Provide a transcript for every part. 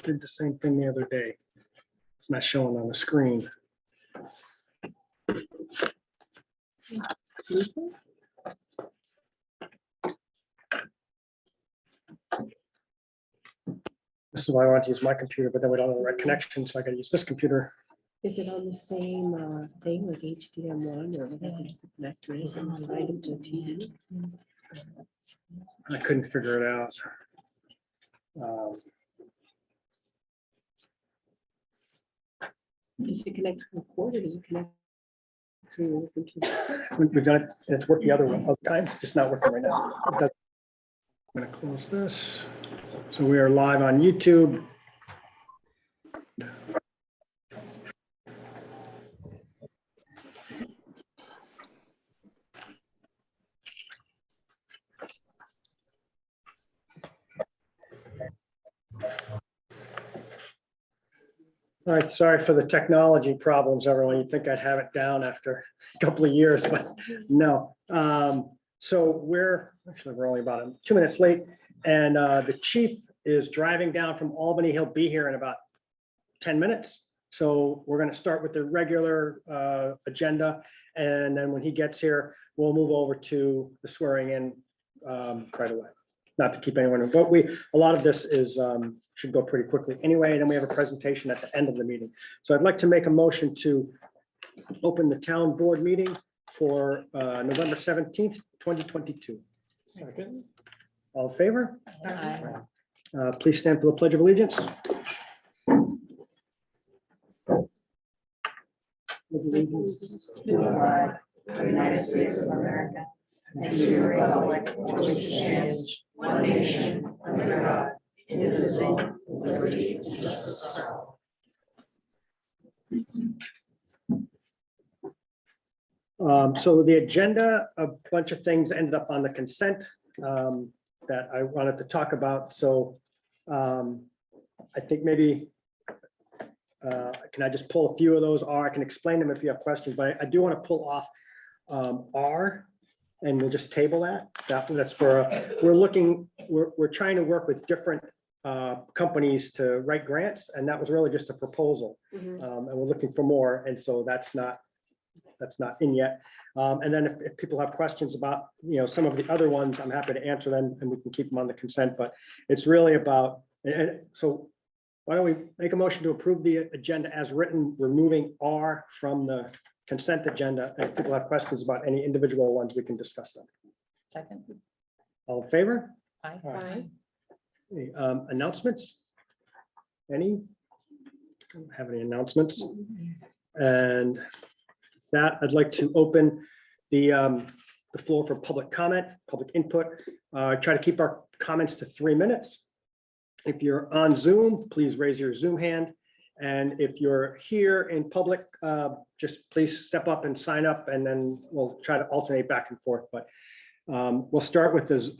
did the same thing the other day. It's not showing on the screen. This is why I want to use my computer, but then we don't have the right connection, so I gotta use this computer. Is it on the same thing like HDM1 or whatever is the connector is inside of the TV? I couldn't figure it out. Does it connect to the cord or does it connect through the computer? We've done it, and it's worked the other one other times, just not working right now. I'm gonna close this. So we are live on YouTube. All right, sorry for the technology problems, everyone. You'd think I'd have it down after a couple of years, but no. So we're only about 2 minutes late, and the chief is driving down from Albany. He'll be here in about 10 minutes. So we're going to start with the regular agenda, and then when he gets here, we'll move over to the swearing in right away. Not to keep anyone, but a lot of this is should go pretty quickly anyway. And then we have a presentation at the end of the meeting. So I'd like to make a motion to open the town board meeting for November 17th, 2022. Second. All in favor? Please stand for the Pledge of Allegiance. To the flag of the United States of America and to the republic for which it stands, one nation, under God, indivisible, with liberty and justice for all. So the agenda, a bunch of things ended up on the consent that I wanted to talk about. So I think maybe can I just pull a few of those, or I can explain them if you have questions, but I do want to pull off R, and we'll just table that. That's for, we're trying to work with different companies to write grants, and that was really just a proposal. Mhm. And we're looking for more, and so that's not in yet. And then if people have questions about, some of the other ones, I'm happy to answer them, and we can keep them on the consent, but it's really about, and so why don't we make a motion to approve the agenda as written, removing R from the consent agenda, and if people have questions about any individual ones, we can discuss them. Second. All in favor? Aye. Announcements? Any? Don't have any announcements? And that I'd like to open the floor for public comment, public input. Try to keep our comments to 3 minutes. If you're on Zoom, please raise your Zoom hand. And if you're here in public, just please step up and sign up, and then we'll try to alternate back and forth. But we'll start with this.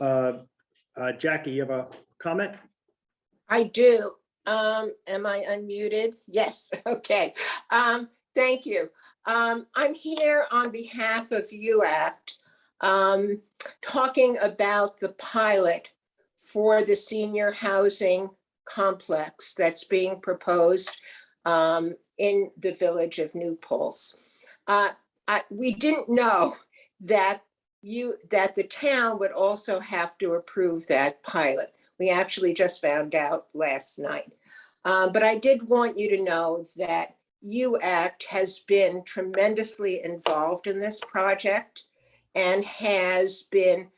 Jackie, you have a comment? I do. Am I unmuted? Yes, okay. Thank you. I'm here on behalf of UACT, talking about the pilot for the senior housing complex that's being proposed in the village of New Paltz. We didn't know that the town would also have to approve that pilot. We actually just found out last night. But I did want you to know that UACT has been tremendously involved in this project and has been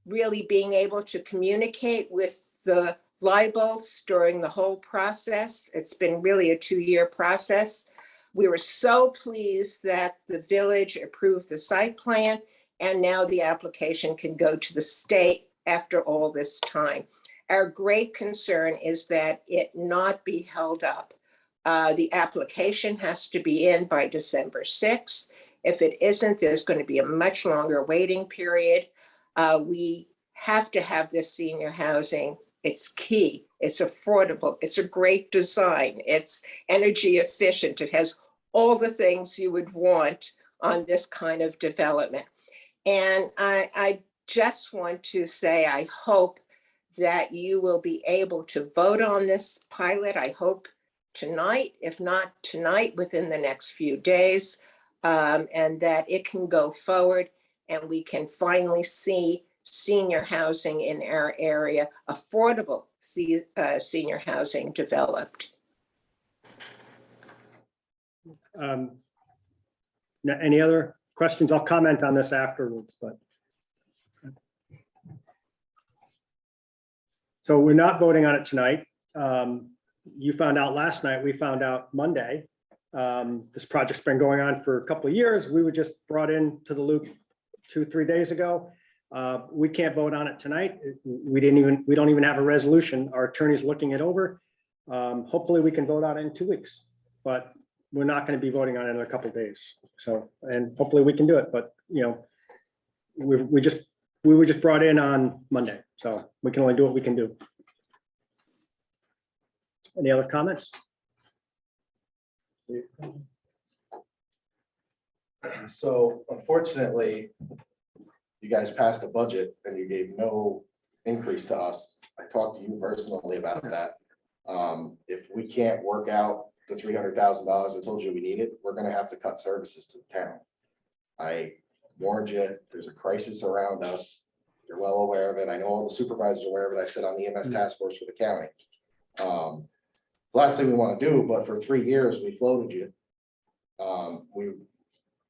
really being able to communicate with the Leibels during the whole process. It's been really a 2-year process. We were so pleased that the village approved the site plan, and now the application can go to the state after all this time. Our great concern is that it not be held up. The application has to be in by December 6th. If it isn't, there's going to be a much longer waiting period. We have to have this senior housing. It's key. It's affordable. It's a great design. It's energy efficient. It has all the things you would want on this kind of development. And I just want to say, I hope that you will be able to vote on this pilot, I hope tonight, if not tonight, within the next few days, and that it can go forward and we can finally see senior housing in our area, affordable senior housing developed. Now, any other questions? I'll comment on this afterwards, but. So we're not voting on it tonight. You found out last night, we found out Monday. This project's been going on for a couple of years. We were just brought in to the loop 2-3 days ago. We can't vote on it tonight. We don't even have a resolution. Our attorney's looking it over. Hopefully we can vote on it in 2 weeks, but we're not going to be voting on it in a couple of days. So, and hopefully we can do it, but you know, we were just brought in on Monday, so we can only do what we can do. Any other comments? So unfortunately, you guys passed a budget and you gave no increase to us. I talked to you personally about that. If we can't work out the $300,000 I told you we needed, we're gonna have to cut services to the town. I warned you, there's a crisis around us. You're well aware of it. I know all the supervisors are aware of it. I sit on the EMS task force for the county. Last thing we want to do, but for 3 years, we floated you. We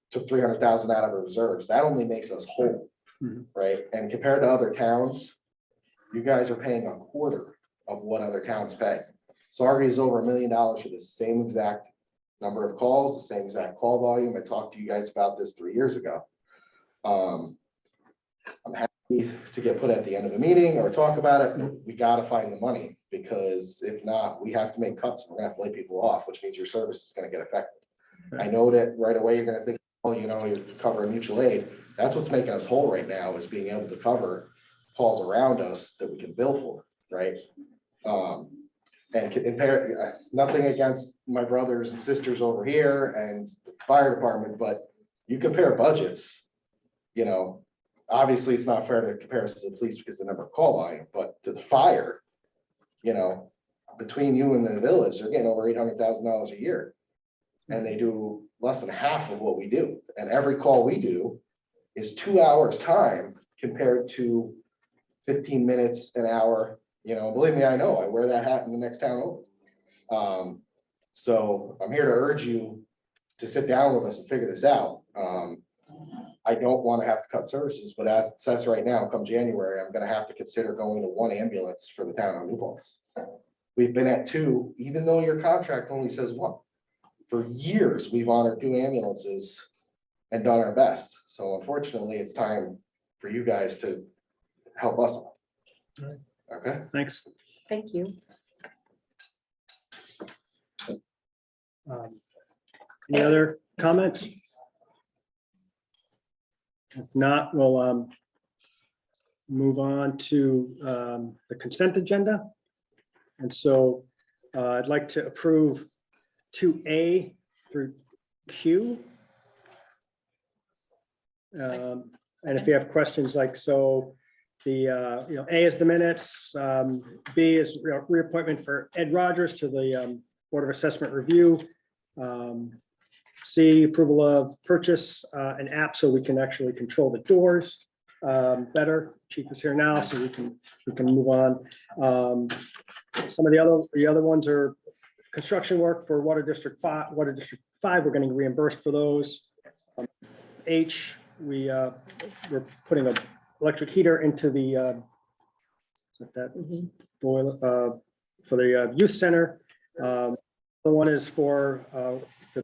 took 300,000 out of our reserves. That only makes us whole, right? And compared to other towns, you guys are paying a quarter of what other towns pay. Saugerty is over $1 million for the same exact number of calls, the same exact call volume. I talked to you guys about this 3 years ago. I'm happy to get put at the end of a meeting or talk about it. We got to find the money, because if not, we have to make cuts. We're gonna have to lay people off, which means your service is gonna get affected. I know that right away you're gonna think, oh, you know, you're covering mutual aid. That's what's making us whole right now, is being able to cover calls around us that we can bill for, right? And compare, nothing against my brothers and sisters over here and the fire department, but you compare budgets, you know, obviously it's not fair to compare us to the police because of the number of call volume, but to the fire, you know, between you and the village, they're getting over $800,000 a year. And they do less than half of what we do. And every call we do is 2 hours time compared to 15 minutes, an hour. You know, believe me, I know, I wear that hat in the next town over. So I'm here to urge you to sit down with us and figure this out. I don't want to have to cut services, but as it says right now, come January, I'm gonna have to consider going to 1 ambulance for the town of New Paltz. We've been at 2, even though your contract only says 1. For years, we've honored 2 ambulances and done our best. So unfortunately, it's time for you guys to help us out. Right. Okay? Thanks. Thank you. Any other comments? If not, we'll move on to the consent agenda. And so I'd like to approve 2A through Q. And if you have questions, like, so the, you know, A is the minutes, B is reappointment for Ed Rogers to the Board of Assessment Review. C, approval of purchase an app so we can actually control the doors better. Chief is here now, so we can move on. Some of the other ones are construction work for Water District 5. Water District 5, we're getting reimbursed for those. H, we're putting an electric heater into the boiler for the youth center. The one is for the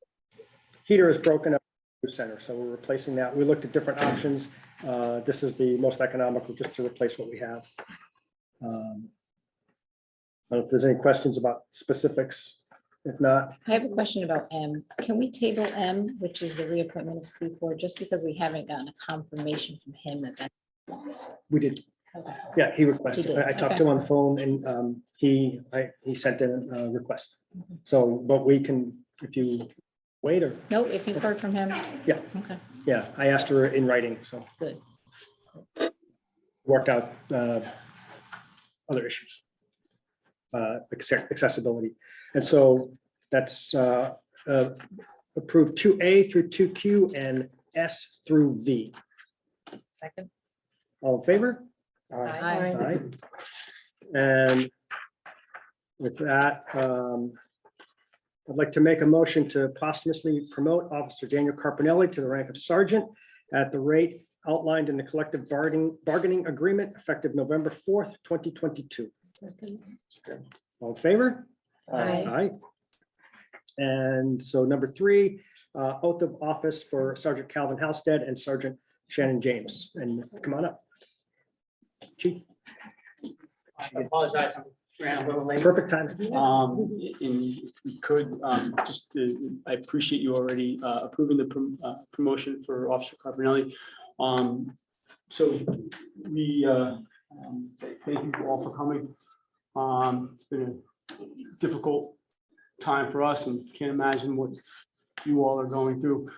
heater is broken up in the youth center, so we're replacing that. We looked at different options. This is the most economical, just to replace what we have. I don't know if there's any questions about specifics. If not, I have a question about M. Can we table M, which is the reappointment of Steve Ford, just because we haven't gotten a confirmation from him that that's. we did. Okay. Yeah, he requested. He did, I talked okay. to him on the phone, and he sent in a request. So, but we can, if you wait, or, No, if you've heard from him. Yeah. Okay, yeah, I asked her in writing, so good. worked out other issues. Accessibility. And so that's approved 2A through 2Q and S through V. Second. All in favor? Aye. Aye. And with that, I'd like to make a motion to posthumously promote Officer Daniel Carpinelli to the rank of sergeant at the rate outlined in the collective bargaining agreement effective November 4th, 2022. All in favor? Aye. Aye. And so number 3, oath of office for Sergeant Calvin Halstead and Sergeant Shannon James. And come on up. Chief, I apologize, I'm ran a little late. perfect time. And if you could, I appreciate you already approving the promotion for Officer Carpinelli. So we thank you all for coming. It's been a difficult time for us and can't imagine what you all are going through.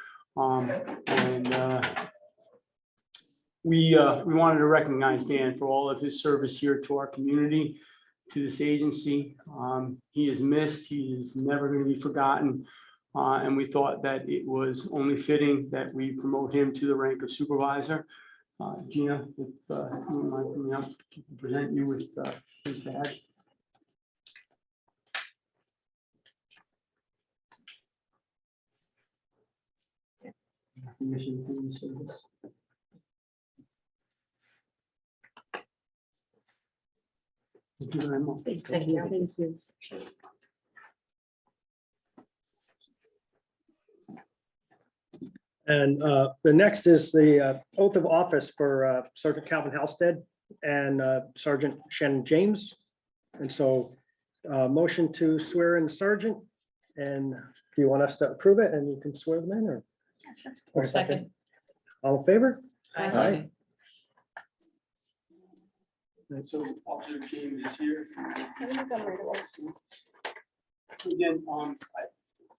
We wanted to recognize Dan for all of his service here to our community, to this agency. He is missed. He is never going to be forgotten. And we thought that it was only fitting that we promote him to the rank of supervisor. Gina, if you don't mind coming up, present you with his badge. Recognition for his service. Thank you very much. Thank you. And the next is the oath of office for Sergeant Calvin Halstead and Sergeant Shannon James. And so motion to swear in Sergeant. And do you want us to approve it and you can swear them in or? Or Second. All in favor? Aye. And so Officer James is here. Again,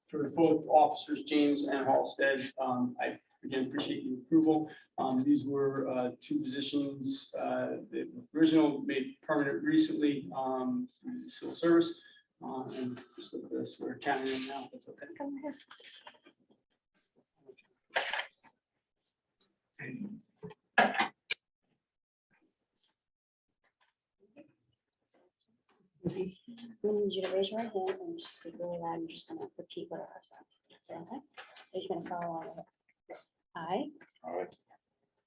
for both officers, James and Halstead, I again appreciate the approval. These were 2 positions, the original made permanent recently, through the civil service. And just look at this, we're chatting in now, that's okay. We need you to raise your right hand and just speak really loud. I'm just gonna repeat what our son said. Okay? So you're gonna follow along with it. I, All right,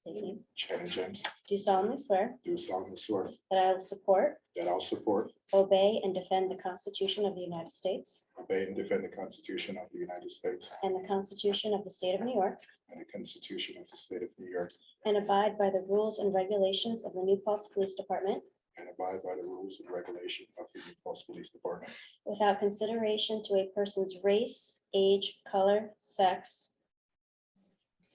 state your name, Shannon James, do solemnly swear do solemnly swear that I will support, that I'll support, obey, and defend the Constitution of the United States obey, and defend the Constitution of the United States and the Constitution of the State of New York, and the Constitution of the State of New York, and abide by the rules and regulations of the New Paltz Police Department and abide by the rules and regulations of the New Paltz Police Department, without consideration to a person's race, age, color, sex,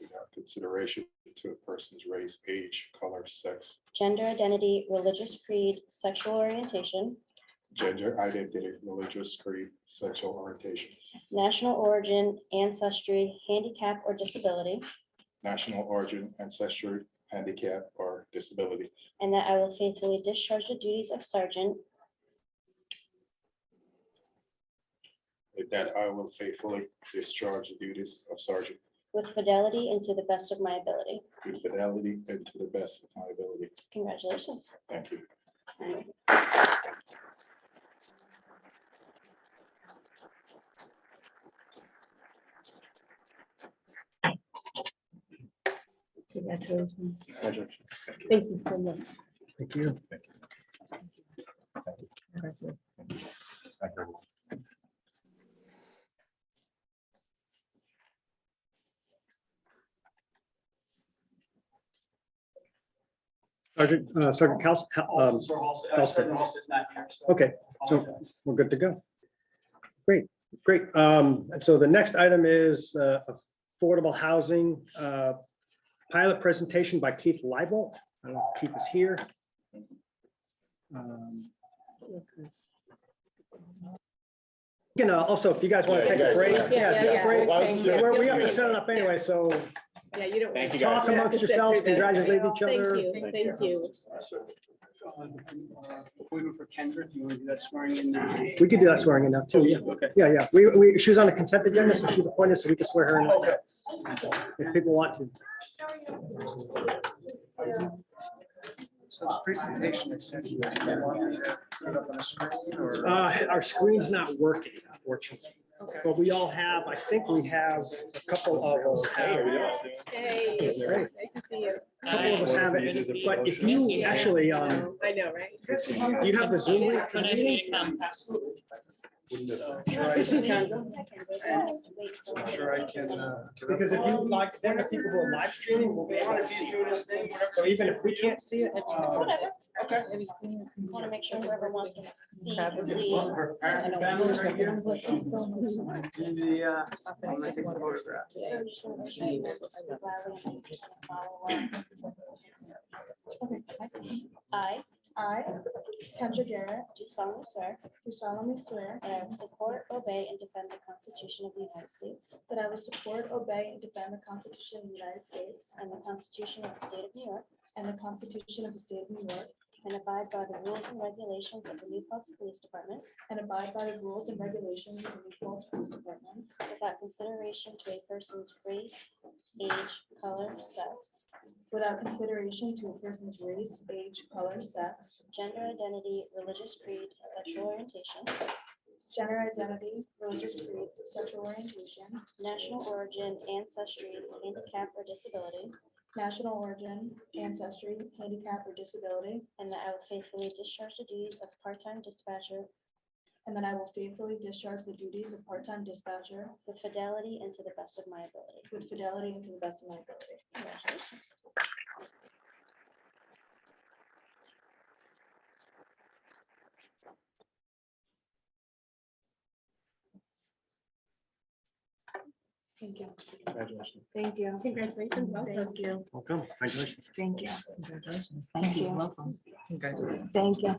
without consideration to a person's race, age, color, sex, gender identity, religious creed, sexual orientation, gender identity, religious creed, sexual orientation, national origin, ancestry, handicap, or disability, national origin, ancestry, handicap, or disability, and that I will faithfully discharge the duties of sergeant that I will faithfully discharge the duties of sergeant with fidelity and to the best of my ability. with fidelity and to the best of my ability. Congratulations. Thank you. Sign. Congratulations. Pleasure. Thank you so much. Thank you. Congratulations. Thank you. Sergeant Officer Halstead, Sergeant Halstead's not here, so okay, so apologize. we're good to go. Great, great. And so the next item is affordable housing pilot presentation by Keith Leibel. I don't know if Keith is here. You know, also, if you guys want to take a break. take a break. We have to set it up anyway, so Yeah, you don't. Thank you, talk guys. amongst yourselves, congratulate each other. Thank you, thank you. appointment for Kendra, do you want to do that swearing in? We could do that swearing in now too, yeah. Okay. Yeah. She was on the consent agenda, so she's appointed, so we can swear her in. If people want to. So the presentation is sent you. You want me to put it up on the screen or? Our screen's not working, unfortunately. But we all have, I think we have a couple of us have. Hey, Great. nice to see you. A couple of us have it, but if you actually, I know, right? do you have the Zoom link to the meeting? This is Kendra. I'm sure I can. Because if you like, then the people who are live streaming will be able to see it. So even if we can't see it. Whatever. Okay. Want to make sure whoever wants to see, Have can a see. Her family right here. I'm gonna take a photograph. So just wanna make sure you know, just be loud and I'm just gonna follow along. I, Kendra Garrett, do solemnly swear do solemnly swear that I will support, obey, and defend the Constitution of the United States that I will support, obey, and defend the Constitution of the United States and the Constitution of the State of New York, and the Constitution of the State of New York, and abide by the rules and regulations of the New Paltz Police Department and abide by the rules and regulations of the New Paltz Police Department without consideration to a person's race, age, color, sex, without consideration to a person's race, age, color, sex, gender identity, religious creed, sexual orientation, gender identity, religious creed, sexual orientation, national origin, ancestry, handicap, or disability, national origin, ancestry, handicap, or disability, and that I will faithfully discharge the duties of part-time dispatcher and that I will faithfully discharge the duties of part-time dispatcher with fidelity and to the best of my ability. with fidelity and to the best of my ability. Congratulations. Thank you. Congratulations. Thank you. Congratulations, welcome. Thank you. Welcome. Congratulations. Thank you. Congratulations. Thank you. Welcome. Congratulations. Thank you.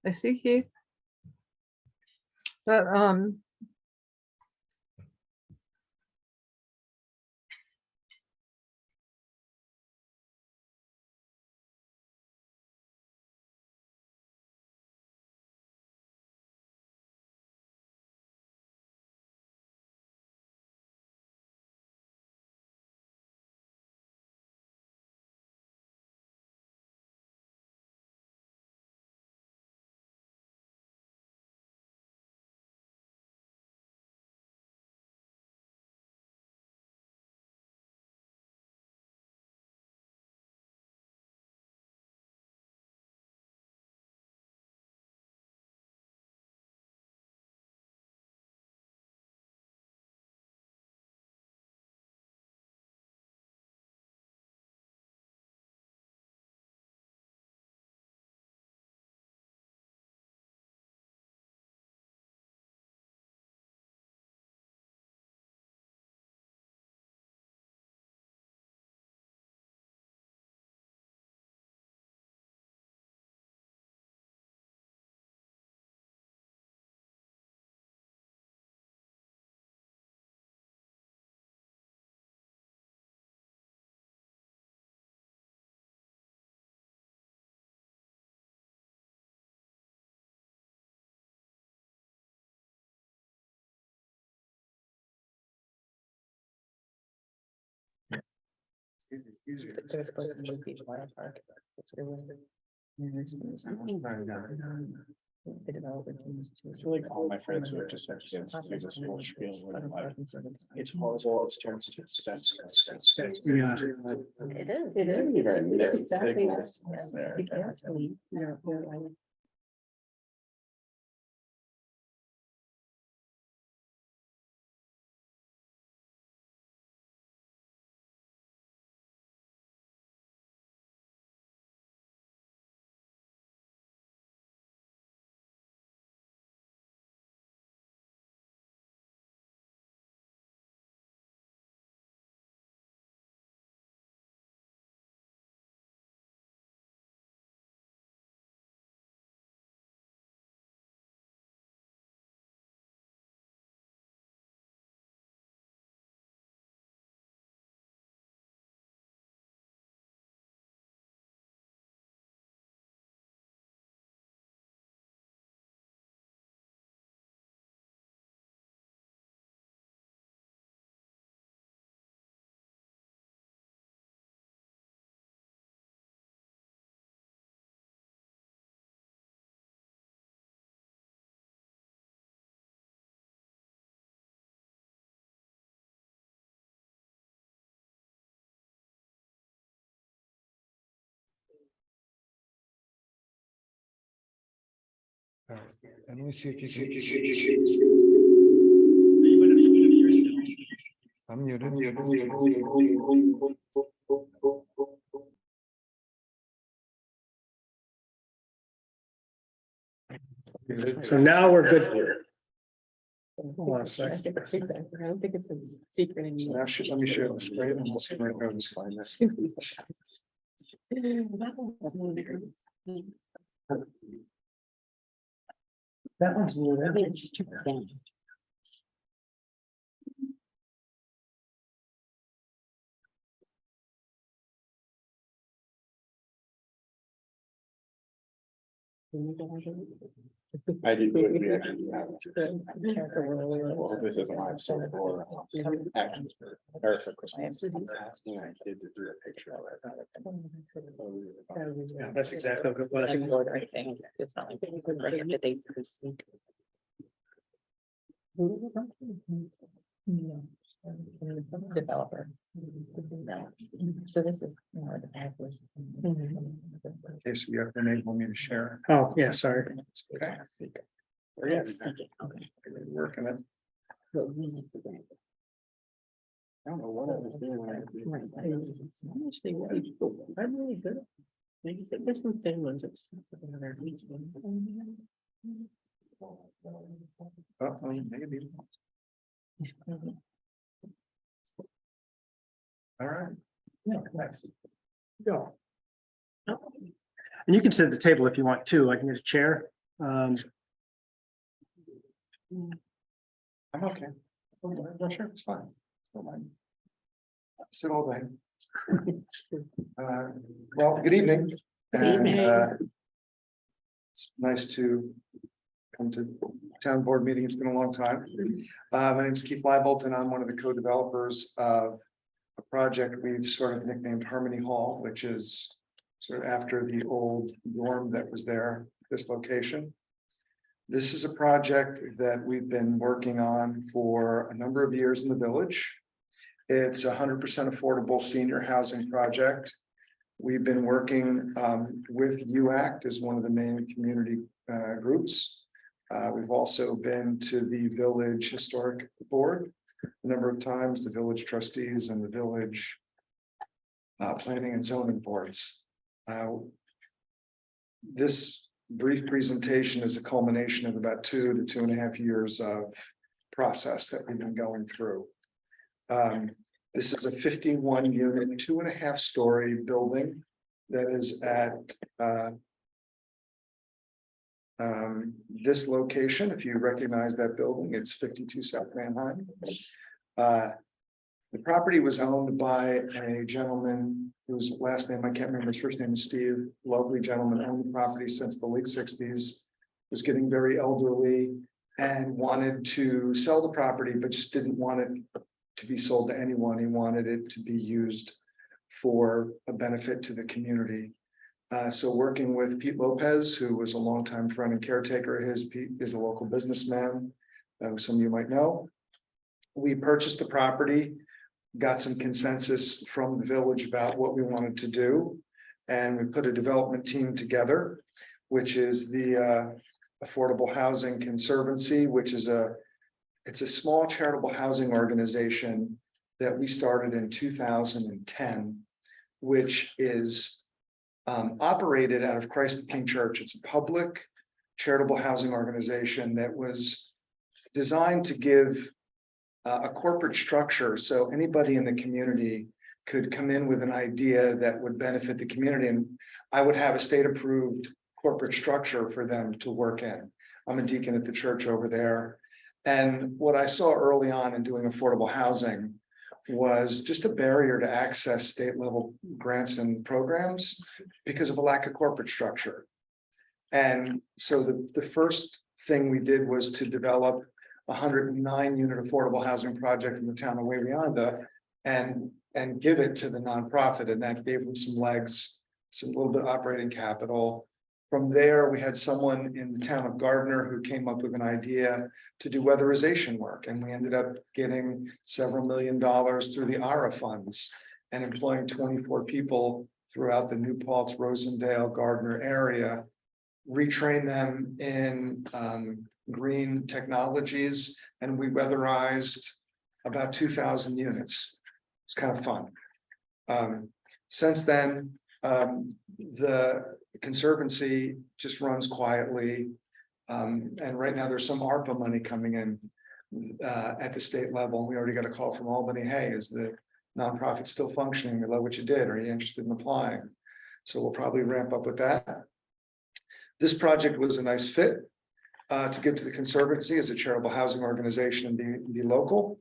I see Keith. But they're supposed to move people out of park. That's what it was. The development teams too. It's really all my friends who are just like, yes, do this whole spiel where they're like, it's horrible, it's terrible, it's best. Yeah. It is. It is. It's It's exactly. big. Yeah, you can't believe, you're like, And let me see if you can. I'm muted. So now we're good. Hold on a I second. don't think it's a secret So anymore. now let me share the screen and we'll see where it goes. Find that. That one's muted. Just too bad. I did. We actually have. Well, this isn't live, so for actions for Erica Christmas. Asking, I did do a picture of it. Yeah, that's exactly what I I think. order anything. It's not like they could write the date to this. Developer. So this is more the backwards. Okay, so you have to enable me to share. Oh, yeah, sorry. Okay. Yes. Okay. Working it. But we need to grant it. I don't know what I was doing when I was doing Right. this. Honestly, I'm really good. Maybe there's some thin ones that's. Maybe. All right. Yeah, nice. Go. And you can sit at the table if you want to. I can get a chair. I'm okay. I'm sure it's fine. Don't mind. Sit all day. Well, good evening. And it's nice to come to town board meeting. It's been a long time. My name is Keith Leibold and I'm one of the co-developers of a project we've sort of nicknamed Harmony Hall, which is sort of after the old dorm that was there, this location. This is a project that we've been working on for a number of years in the village. It's 100% affordable senior housing project. We've been working with UACT as one of the main community groups. We've also been to the village historic board a number of times, the village trustees and the village planning and zoning boards. This brief presentation is a culmination of about 2 to 2.5 years of process that we've been going through. This is a 51 unit, 2.5 story building that is at this location. If you recognize that building, it's 52 South Manheim. The property was owned by a gentleman whose last name I can't remember. His first name is Steve. Lovely gentleman, owned the property since the late 60s. Was getting very elderly and wanted to sell the property, but just didn't want it to be sold to anyone. He wanted it to be used for a benefit to the community. So working with Pete Lopez, who was a longtime friend and caretaker of his, Pete is a local businessman, who some of you might know. We purchased the property, got some consensus from the village about what we wanted to do. And we put a development team together, which is the Affordable Housing Conservancy, which is it's a small charitable housing organization that we started in 2010, which is operated out of Christ the King Church. It's a public charitable housing organization that was designed to give a corporate structure so anybody in the community could come in with an idea that would benefit the community, and I would have a state approved corporate structure for them to work in. I'm a deacon at the church over there, and what I saw early on in doing affordable housing was just a barrier to access state level grants and programs because of a lack of corporate structure. And so the first thing we did was to develop a 109 unit affordable housing project in the town of Wawayanda and give it to the nonprofit, and that gave them some legs, some little bit of operating capital. From there, we had someone in the town of Gardner who came up with an idea to do weatherization work, and we ended up getting several $1 million through the ARA funds and employing 24 people throughout the New Paltz, Rosendale, Gardner area, retrain them in green technologies, and we weatherized about 2,000 units. It's kind of fun. Since then, the Conservancy just runs quietly. And right now there's some ARPA money coming in at the state level. We already got a call from Albany. Hey, is the nonprofit still functioning? We love what you did. Are you interested in applying? So we'll probably ramp up with that. This project was a nice fit to give to the Conservancy as a charitable housing organization and be local.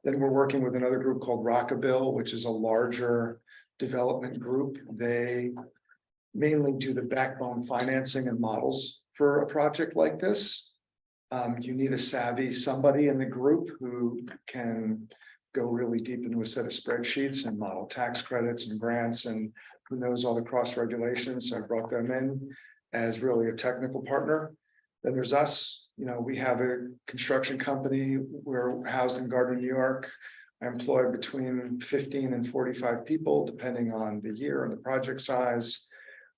Then we're working with another group called Rockabill, which is a larger development group. They mainly do the backbone financing and models for a project like this. You need a savvy somebody in the group who can go really deep into a set of spreadsheets and model tax credits and grants, and who knows all the cross regulations. So I brought them in as really a technical partner. Then there's us. You know, we have a construction company. We're housed in Gardner, New York. I employ between 15 and 45 people, depending on the year and the project size.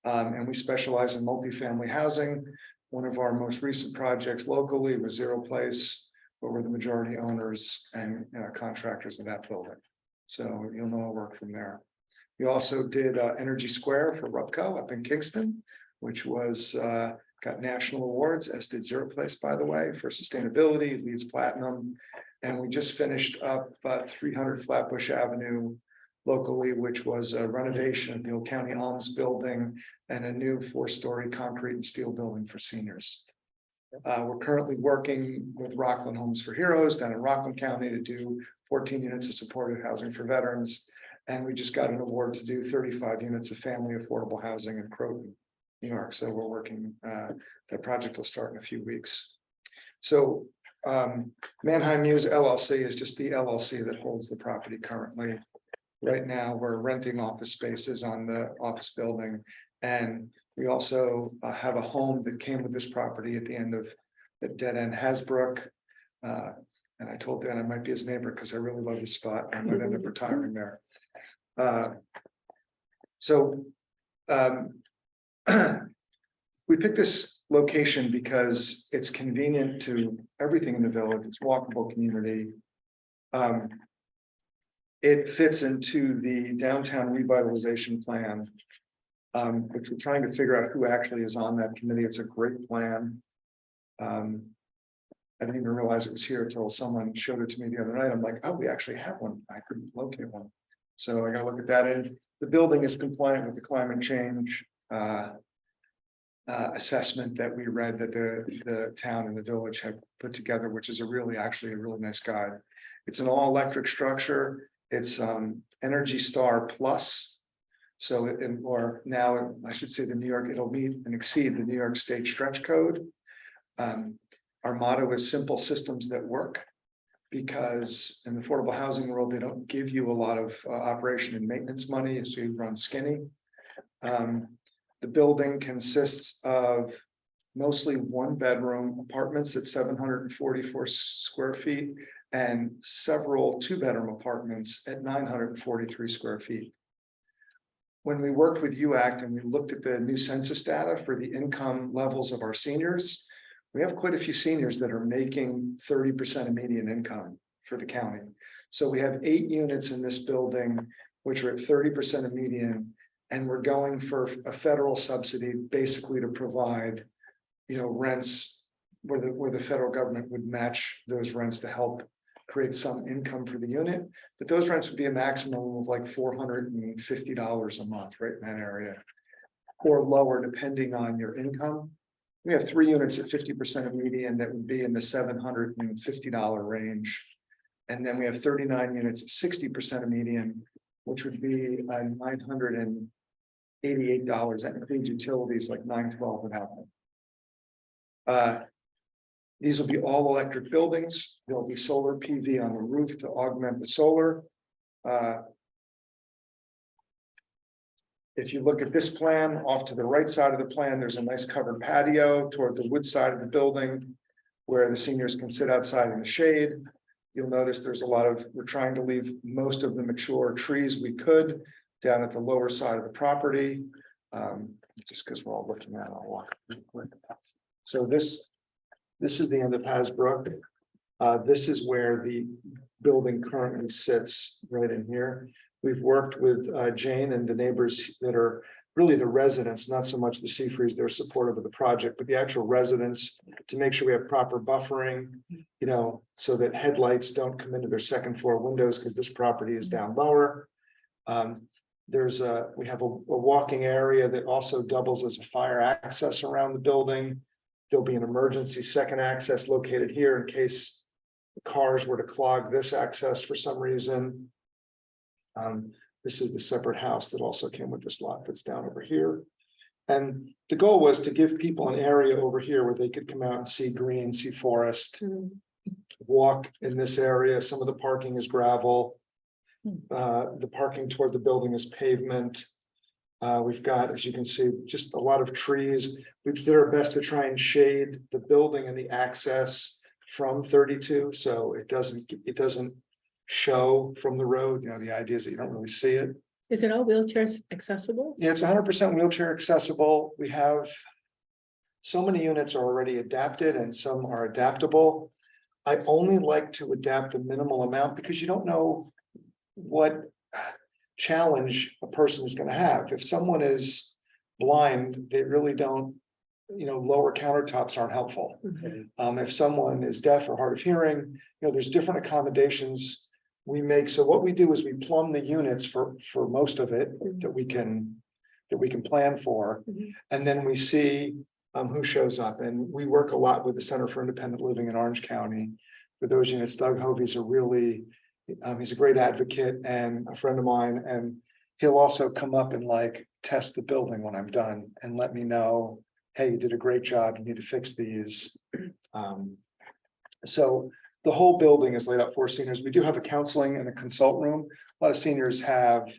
And we specialize in multifamily housing. One of our most recent projects locally was Zero Place, where we're the majority owners and contractors of that building. So you'll know our work from there. We also did Energy Square for Rupco up in Kingston, which was got national awards, as did Zero Place, by the way, for sustainability, LEEDs Platinum. And we just finished up 300 Flatbush Avenue locally, which was a renovation of the old County Alms building and a new 4-story concrete and steel building for seniors. We're currently working with Rockland Homes for Heroes down in Rockland County to do 14 units of supportive housing for veterans. And we just got an award to do 35 units of family affordable housing in Croton, New York. So we're working, that project will start in a few weeks. So Manheim Muse LLC is just the LLC that holds the property currently. Right now, we're renting office spaces on the office building. And we also have a home that came with this property at the end of the dead end Hasbrook. And I told Dan I might be his neighbor because I really love the spot. I might end up retiring there. We picked this location because it's convenient to everything in the village. It's walkable community. It fits into the downtown revitalization plan, which we're trying to figure out who actually is on that committee. It's a great plan. I didn't even realize it was here until someone showed it to me the other night. I'm like, oh, we actually have one. I couldn't locate one. So I gotta look at that. And the building is compliant with the climate change assessment that we read that the town and the village have put together, which is actually a really nice guide. It's an all-electric structure. It's Energy Star Plus. So or now I should say it'll meet and exceed the New York State stretch code. Our motto is simple systems that work, because in the affordable housing world, they don't give you a lot of operation and maintenance money, so you run skinny. The building consists of mostly 1-bedroom apartments at 744 square feet and several 2-bedroom apartments at 943 square feet. When we worked with UACT and we looked at the new census data for the income levels of our seniors, we have quite a few seniors that are making 30% of median income for the county. So we have 8 units in this building, which are at 30% of median, and we're going for a federal subsidy basically to provide, rents where the federal government would match those rents to help create some income for the unit. But those rents would be a maximum of like $450 a month, right in that area, or lower depending on your income. We have 3 units at 50% of median that would be in the $750 range. And then we have 39 units at 60% of median, which would be $988. That includes utilities like $912 would happen. These will be all electric buildings. There'll be solar PV on the roof to augment the solar. If you look at this plan, off to the right side of the plan, there's a nice covered patio toward the wood side of the building where the seniors can sit outside in the shade. You'll notice there's we're trying to leave most of the mature trees we could down at the lower side of the property. Just because we're all looking at it, I'll walk real quick. So this is the end of Hasbrook. This is where the building currently sits, right in here. We've worked with Jane and the neighbors that are really the residents, not so much the Seafreeze, they're supportive of the project, but the actual residents to make sure we have proper buffering, so that headlights don't come into their second floor windows because this property is down lower. We have a walking area that also doubles as a fire access around the building. There'll be an emergency second access located here in case the cars were to clog this access for some reason. This is the separate house that also came with this lot that's down over here. And the goal was to give people an area over here where they could come out and see green, see forest, walk in this area. Some of the parking is gravel. The parking toward the building is pavement. We've got, as you can see, just a lot of trees. We did our best to try and shade the building and the access from 32, so it doesn't show from the road. The idea is that you don't really see it. Is it all wheelchairs accessible? Yeah, it's 100% wheelchair accessible. We have so many units are already adapted and some are adaptable. I only like to adapt a minimal amount because you don't know what challenge a person is going to have. If someone is blind, they really don't, lower countertops aren't helpful. If someone is deaf or hard of hearing, there's different accommodations we make. So what we do is we plumb the units for most of it that we can plan for. And then we see who shows up. And we work a lot with the Center for Independent Living in Orange County. For those units, Doug Hovey's he's a great advocate and a friend of mine. And he'll also come up and test the building when I'm done and let me know, hey, you did a great job. You need to fix these. So the whole building is laid out for seniors. We do have a counseling and a consult room. A lot of seniors have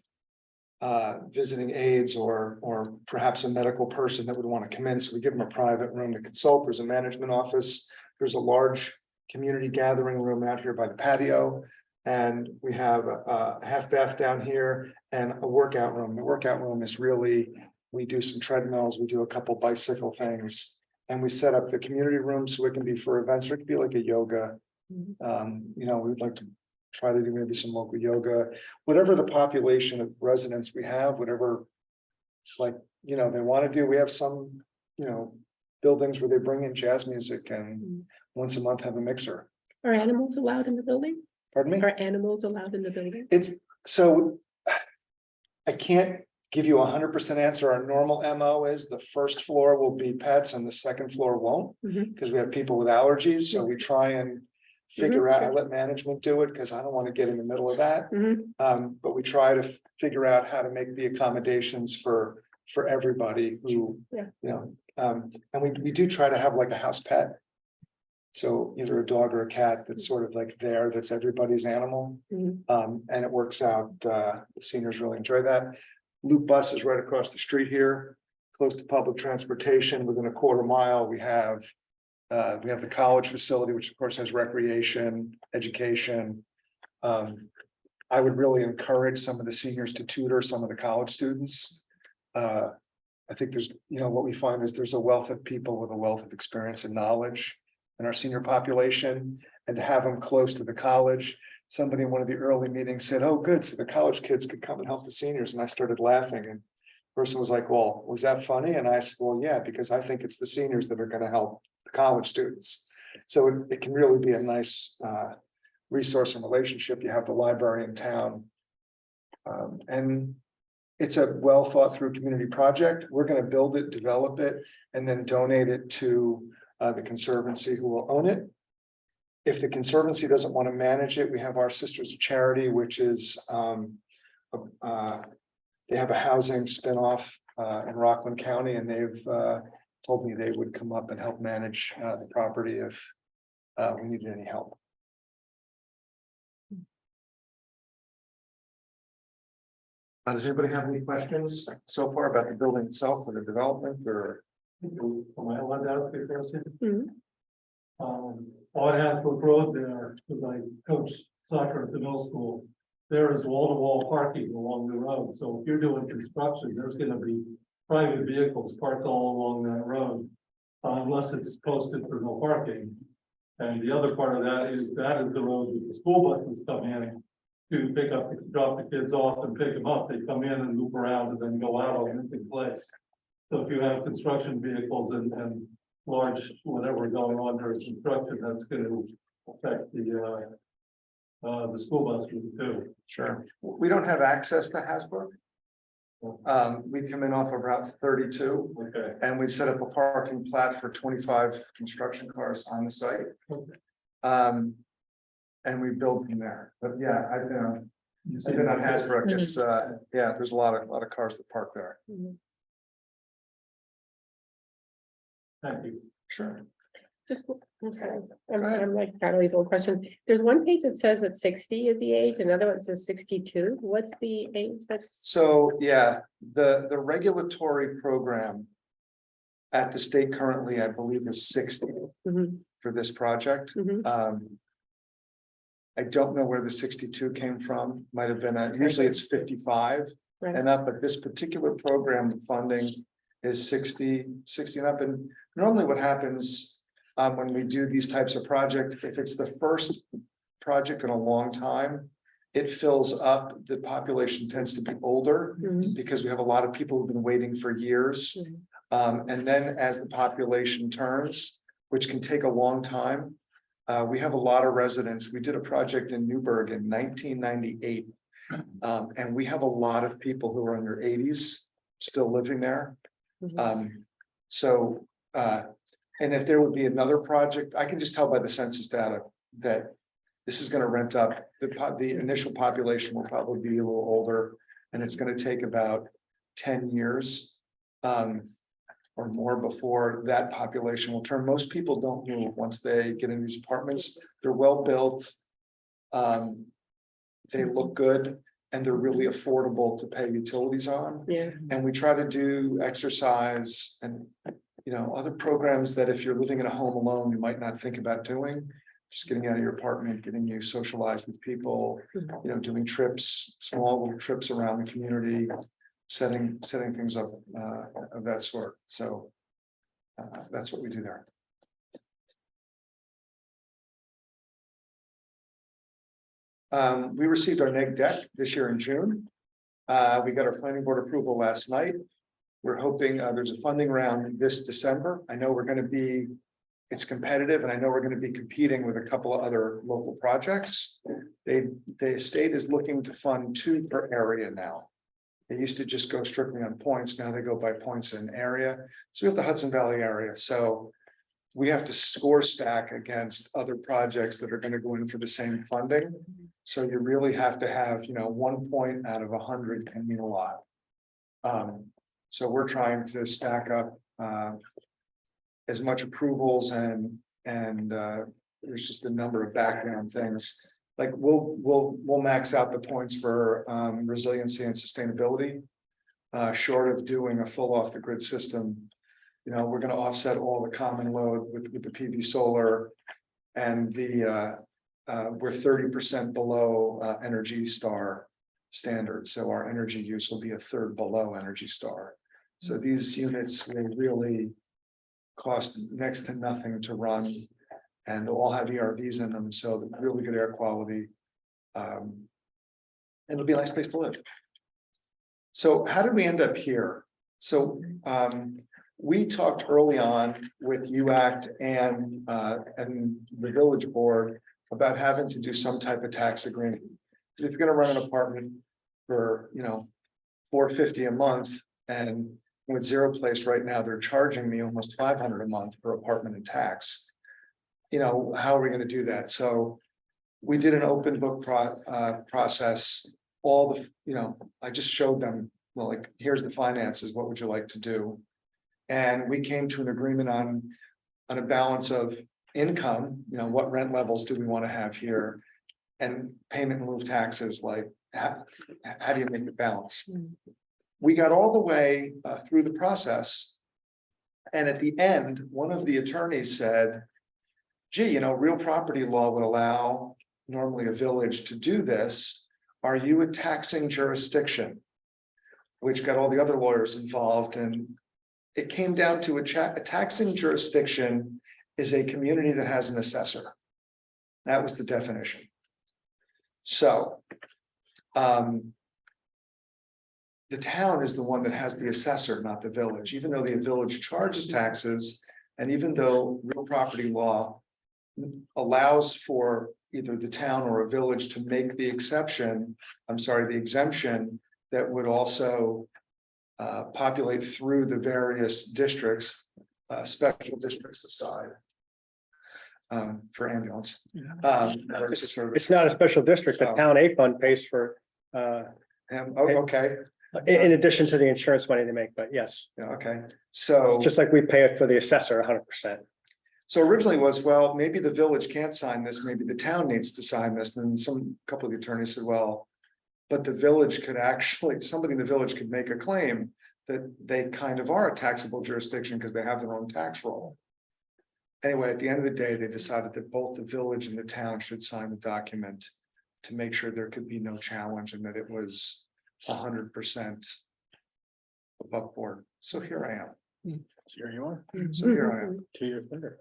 visiting aides or perhaps a medical person that would want to come in. So we give them a private room to consult. There's a management office. There's a large community gathering room out here by the patio. And we have a half bath down here and a workout room. The workout room is really, we do some treadmills, we do a couple bicycle things. And we set up the community room so it can be for events, or it could be like a yoga. We'd like to try to do maybe some local yoga, whatever the population of residents we have, whatever they want to do. We have some, buildings where they bring in jazz music and once a month have a mixer. Are animals allowed in the building? Pardon me? Are animals allowed in the building? So I can't give you 100% answer. Our normal MO is the first floor will be pets and the second floor won't, because we have people with allergies. So we try and figure out, I let management do it because I don't want to get in the middle of that. But we try to figure out how to make the accommodations for everybody who, and we do try to have a house pet. So either a dog or a cat that's sort of that's everybody's animal. And it works out. The seniors really enjoy that. Loop Bus is right across the street here, close to public transportation. Within a quarter mile, we have the college facility, which of course has recreation, education. I would really encourage some of the seniors to tutor some of the college students. I think there's, what we find is there's a wealth of people with a wealth of experience and knowledge in our senior population, and to have them close to the college. Somebody in one of the early meetings said, oh, good, so the college kids could come and help the seniors. And I started laughing, and the person was like, well, was that funny? And I said, well, yeah, because I think it's the seniors that are going to help the college students. So it can really be a nice resource and relationship. You have the library in town. And it's a well thought through community project. We're going to build it, develop it, and then donate it to the Conservancy, who will own it. If the Conservancy doesn't want to manage it, we have our Sisters of Charity, which is they have a housing spinoff in Rockland County, and they've told me they would come up and help manage the property if we needed any help. Does anybody have any questions so far about the building itself or the development or? Am I allowed to ask a question? On Hasbrook Road there, because I coach soccer at the middle school, there is wall-to-wall parking along the road. So if you're doing construction, there's gonna be private vehicles parked all along that road. Unless it's posted for no parking. And the other part of that is the road that the school buses come in to pick up, drop the kids off and pick them up. They come in and loop around and then go out on Lincoln Place. So if you have construction vehicles and large, whatever going on during construction, that's gonna affect the school bus route too. Sure. We don't have access to Hasbrook. We come in off of Route 32 Okay. and we set up a parking plat for 25 construction cars on the site. And we build from there. But yeah, I've been on Hasbrook. It's yeah, there's a lot of cars that park there. Thank you. Sure. Just, I'm sorry, Go ahead. I'm like, got all these little questions. There's one page that says that 60 is the age, another one says 62. What's the age that's? So, yeah, the regulatory program at the state currently, I believe, is 60 Mhm, for this project. mhm. I don't know where the 62 came from, might have been, usually it's 55 Right. and up, but this particular program, the funding is 60 and up. And normally what happens when we do these types of projects, if it's the first project in a long time, it fills up, the population tends to be older Mhm. because we have a lot of people who've been waiting for years. And then as the population turns, which can take a long time, we have a lot of residents. We did a project in Newburgh in 1998. And we have a lot of people who are in their 80s still living there. Mhm. And if there would be another project, I can just tell by the census data that this is going to rent up. The initial population will probably be a little older, and it's going to take about 10 years or more before that population will turn. Most people don't move once they get in these apartments. They're well built. They look good, and they're really affordable to pay utilities on. Yeah. And we try to do exercise and, other programs that if you're living in a home alone, you might not think about doing. Just getting out of your apartment, getting you socialized with people, doing trips, small little trips around the community, setting things up of that sort. So that's what we do there. We received our neg deck this year in June. We got our planning board approval last night. We're hoping there's a funding round this December. I know it's competitive, and I know we're going to be competing with a couple of other local projects. The state is looking to fund 2 per area now. They used to just go strictly on points. Now they go by points in area. So we have the Hudson Valley area. So we have to score stack against other projects that are going to go in for the same funding. So you really have to have, 1 point out of 100 can mean a lot. So we're trying to stack up as much approvals and there's just a number of background things. Like we'll max out the points for resiliency and sustainability. Short of doing a full off the grid system, we're going to offset all the common load with the PV solar, and we're 30% below Energy Star standard. So our energy use will be 1/3 below Energy Star. So these units will really cost next to nothing to run, and they'll all have ERVs in them. So really good air quality. It'll be a nice place to live. So how did we end up here? So we talked early on with UACT and the village board about having to do some type of tax agreement. If you're going to run an apartment for $450 a month, and with Zero Place right now, they're charging me almost $500 a month per apartment in tax. How are we going to do that? So we did an open book process. All the, I just showed them, well, like, here's the finances. What would you like to do? And we came to an agreement on a balance of income. What rent levels do we want to have here? And payment in lieu of taxes, like how do you make it balance? We got all the way through the process. And at the end, one of the attorneys said, gee, real property law would allow normally a village to do this. Are you a taxing jurisdiction? which got all the other lawyers involved, and it came down to a taxing jurisdiction is a community that has an assessor. That was the definition. So, the town is the one that has the assessor, not the village, even though the village charges taxes, and even though real property law allows for either the town or a village to make the exemption that would also populate through the various districts, special districts aside. For ambulance. Emergency service. It's not a special district, the Oh. town A fund pays for, Okay, in addition to the insurance money they make, but yes, yeah, okay, so. just like we pay it for the assessor 100%. So originally was, well, maybe the village can't sign this, maybe the town needs to sign this, and couple of the attorneys said, well. But the village could actually, somebody in the village could make a claim that they kind of are a taxable jurisdiction because they have their own tax roll. Anyway, at the end of the day, they decided that both the village and the town should sign the document to make sure there could be no challenge and that it was 100% above board. So here I am. So here you are, So here I am. 2 years later.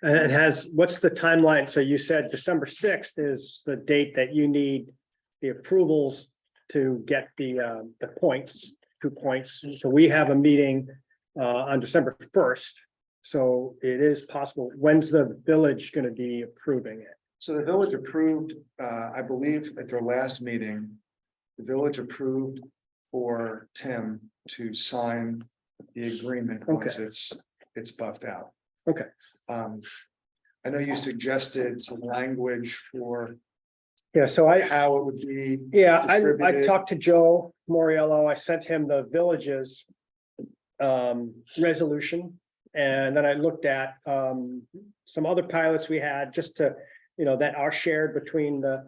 And it has, what's the timeline? So you said December 6th is the date that you need the approvals to get the points, 2 points. So we have a meeting on December 1st. So it is possible. When's the village going to be approving it? So the village approved, I believe at their last meeting, the village approved for Tim to sign the agreement once it's buffed out. Okay. I know you suggested some language for Yeah, so how it would be. I distributed. talked to Joe Moriello. I sent him the village's resolution. And then I looked at some other pilots we had just to, that are shared between the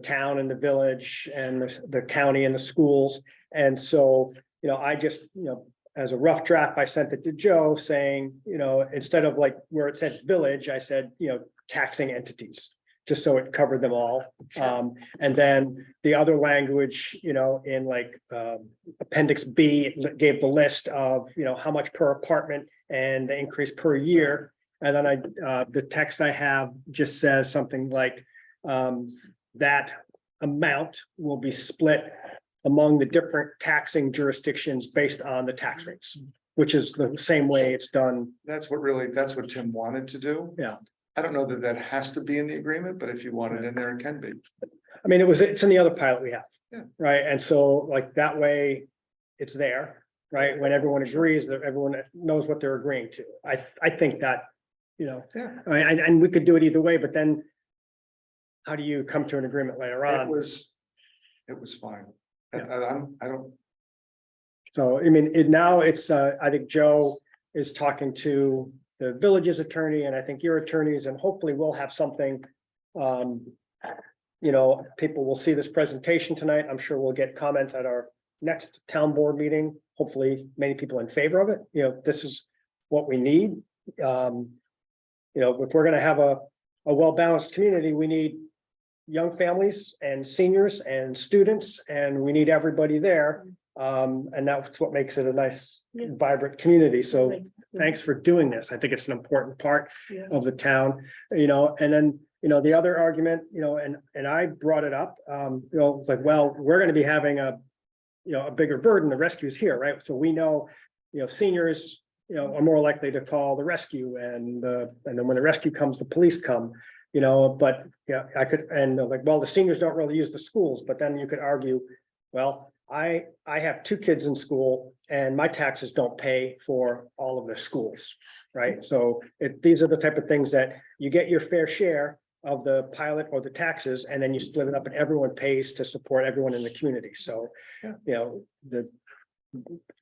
town and the village and the county and the schools. And so, I just, as a rough draft, I sent it to Joe saying, instead of like where it said village, I said, taxing entities, just so it covered them all. And then the other language, in like Appendix B, it gave the list of, how much per apartment and the increase per year. And then the text I have just says something like that amount will be split among the different taxing jurisdictions based on the tax rates, which is the same way it's done. That's what Tim wanted to do. Yeah. I don't know that has to be in the agreement, but if you want it in there, it can be. I mean, it's in the other pilot we have. Yeah. Right, and so like that way, it's there, right, when everyone agrees that everyone knows what they're agreeing to. I think that, Yeah. I mean, and we could do it either way, but then how do you come to an agreement later It on? was fine. I don't, So, I mean, now it's, I think Joe is talking to the village's attorney, and I think your attorneys, and hopefully we'll have something. People will see this presentation tonight. I'm sure we'll get comments at our next town board meeting. Hopefully, many people in favor of it. This is what we need. If we're gonna have a well-balanced community, we need young families and seniors and students, and we need everybody there. And that's what makes it a nice, Yeah. vibrant community. So Right. thanks for doing this. I think it's an important part Yeah. of the town, and then, the other argument, and I brought it up, it's like, well, we're gonna be having a bigger burden, the rescue's here, right? So we know, seniors, are more likely to call the rescue, and then when the rescue comes, the police come. But I could, and like, well, the seniors don't really use the schools, but then you could argue, well, I have 2 kids in school and my taxes don't pay for all of the schools, right? So these are the type of things that you get your fair share of the pilot or the taxes, and then you split it up and everyone pays to support everyone in the community. So,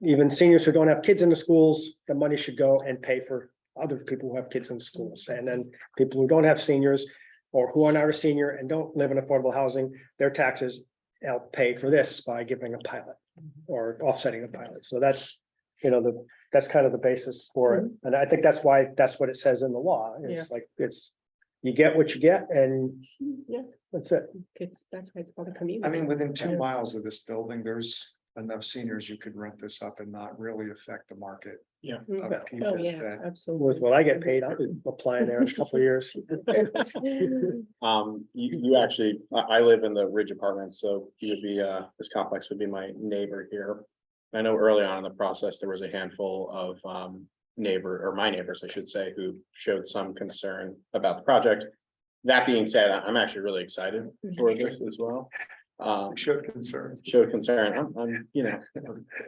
even seniors who don't have kids in the schools, the money should go and pay for other people who have kids in schools. And then people who don't have seniors or who are not a senior and don't live in affordable housing, their taxes help pay for this by giving a pilot or offsetting a pilot. So that's, that's kind of the basis for it. And I think that's why, that's what it says in the law. It's like, it's you get what you get and Yeah, that's it. that's why it's called a community. I mean, within 2 miles of this building, there's enough seniors you could rent this up and not really affect the market. Yeah. Of Oh, people yeah, that, With absolutely. what I get paid, I'll be applying there in a couple of years. You actually, I live in the Ridge Apartments, so you would be, this complex would be my neighbor here. I know early on in the process, there was a handful of, my neighbors, I should say, who showed some concern about the project. That being said, I'm actually really excited for this as well. showed concern. Showed concern, I'm,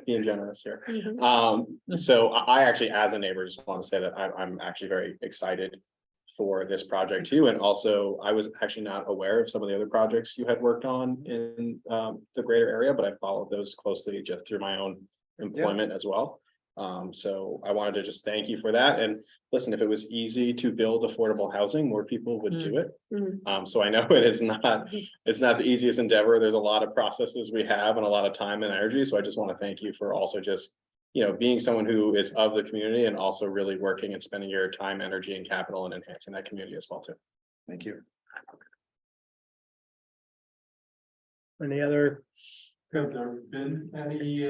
being generous here. Mhm. So I actually, as a neighbor, just want to say that I'm actually very excited for this project too. And also, I was actually not aware of some of the other projects you had worked on in the greater area, but I followed those closely just through my own employment as well. So I wanted to just thank you for that. And listen, if it was easy to build affordable housing, more people would do it. Mhm. So I know it's not the easiest endeavor. There's a lot of processes we have and a lot of time and energy. So I just want to thank you for also just, being someone who is of the community and also really working and spending your time, energy and capital and enhancing that community as well too. Thank you. Any other, Have there been any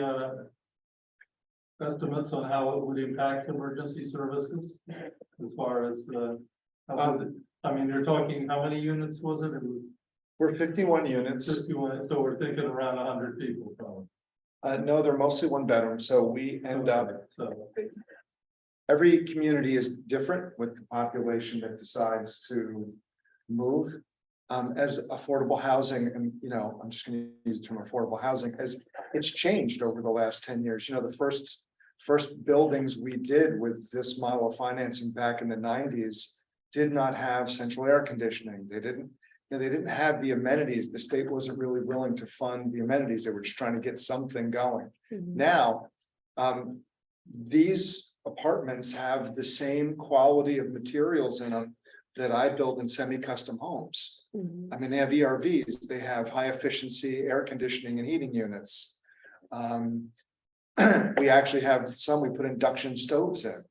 estimates on how it would impact emergency services as far as how would it- I mean, you're talking, how many units was it? It was We're 51 units. 51, so we're thinking around 100 people probably. No, they're mostly 1 bedroom, so we end up, So, every community is different with the population that decides to move. As affordable housing, and I'm just gonna use the term affordable housing, as it's changed over the last 10 years. The first buildings we did with this model of financing back in the 90s did not have central air conditioning. They didn't have the amenities. The state wasn't really willing to fund the amenities. They were just trying to get something going. Mhm. Now, these apartments have the same quality of materials in them that I build in semi-custom homes. Mhm. I mean, they have ERVs, they have high efficiency air conditioning and heating units. We actually have some, we put induction stoves in.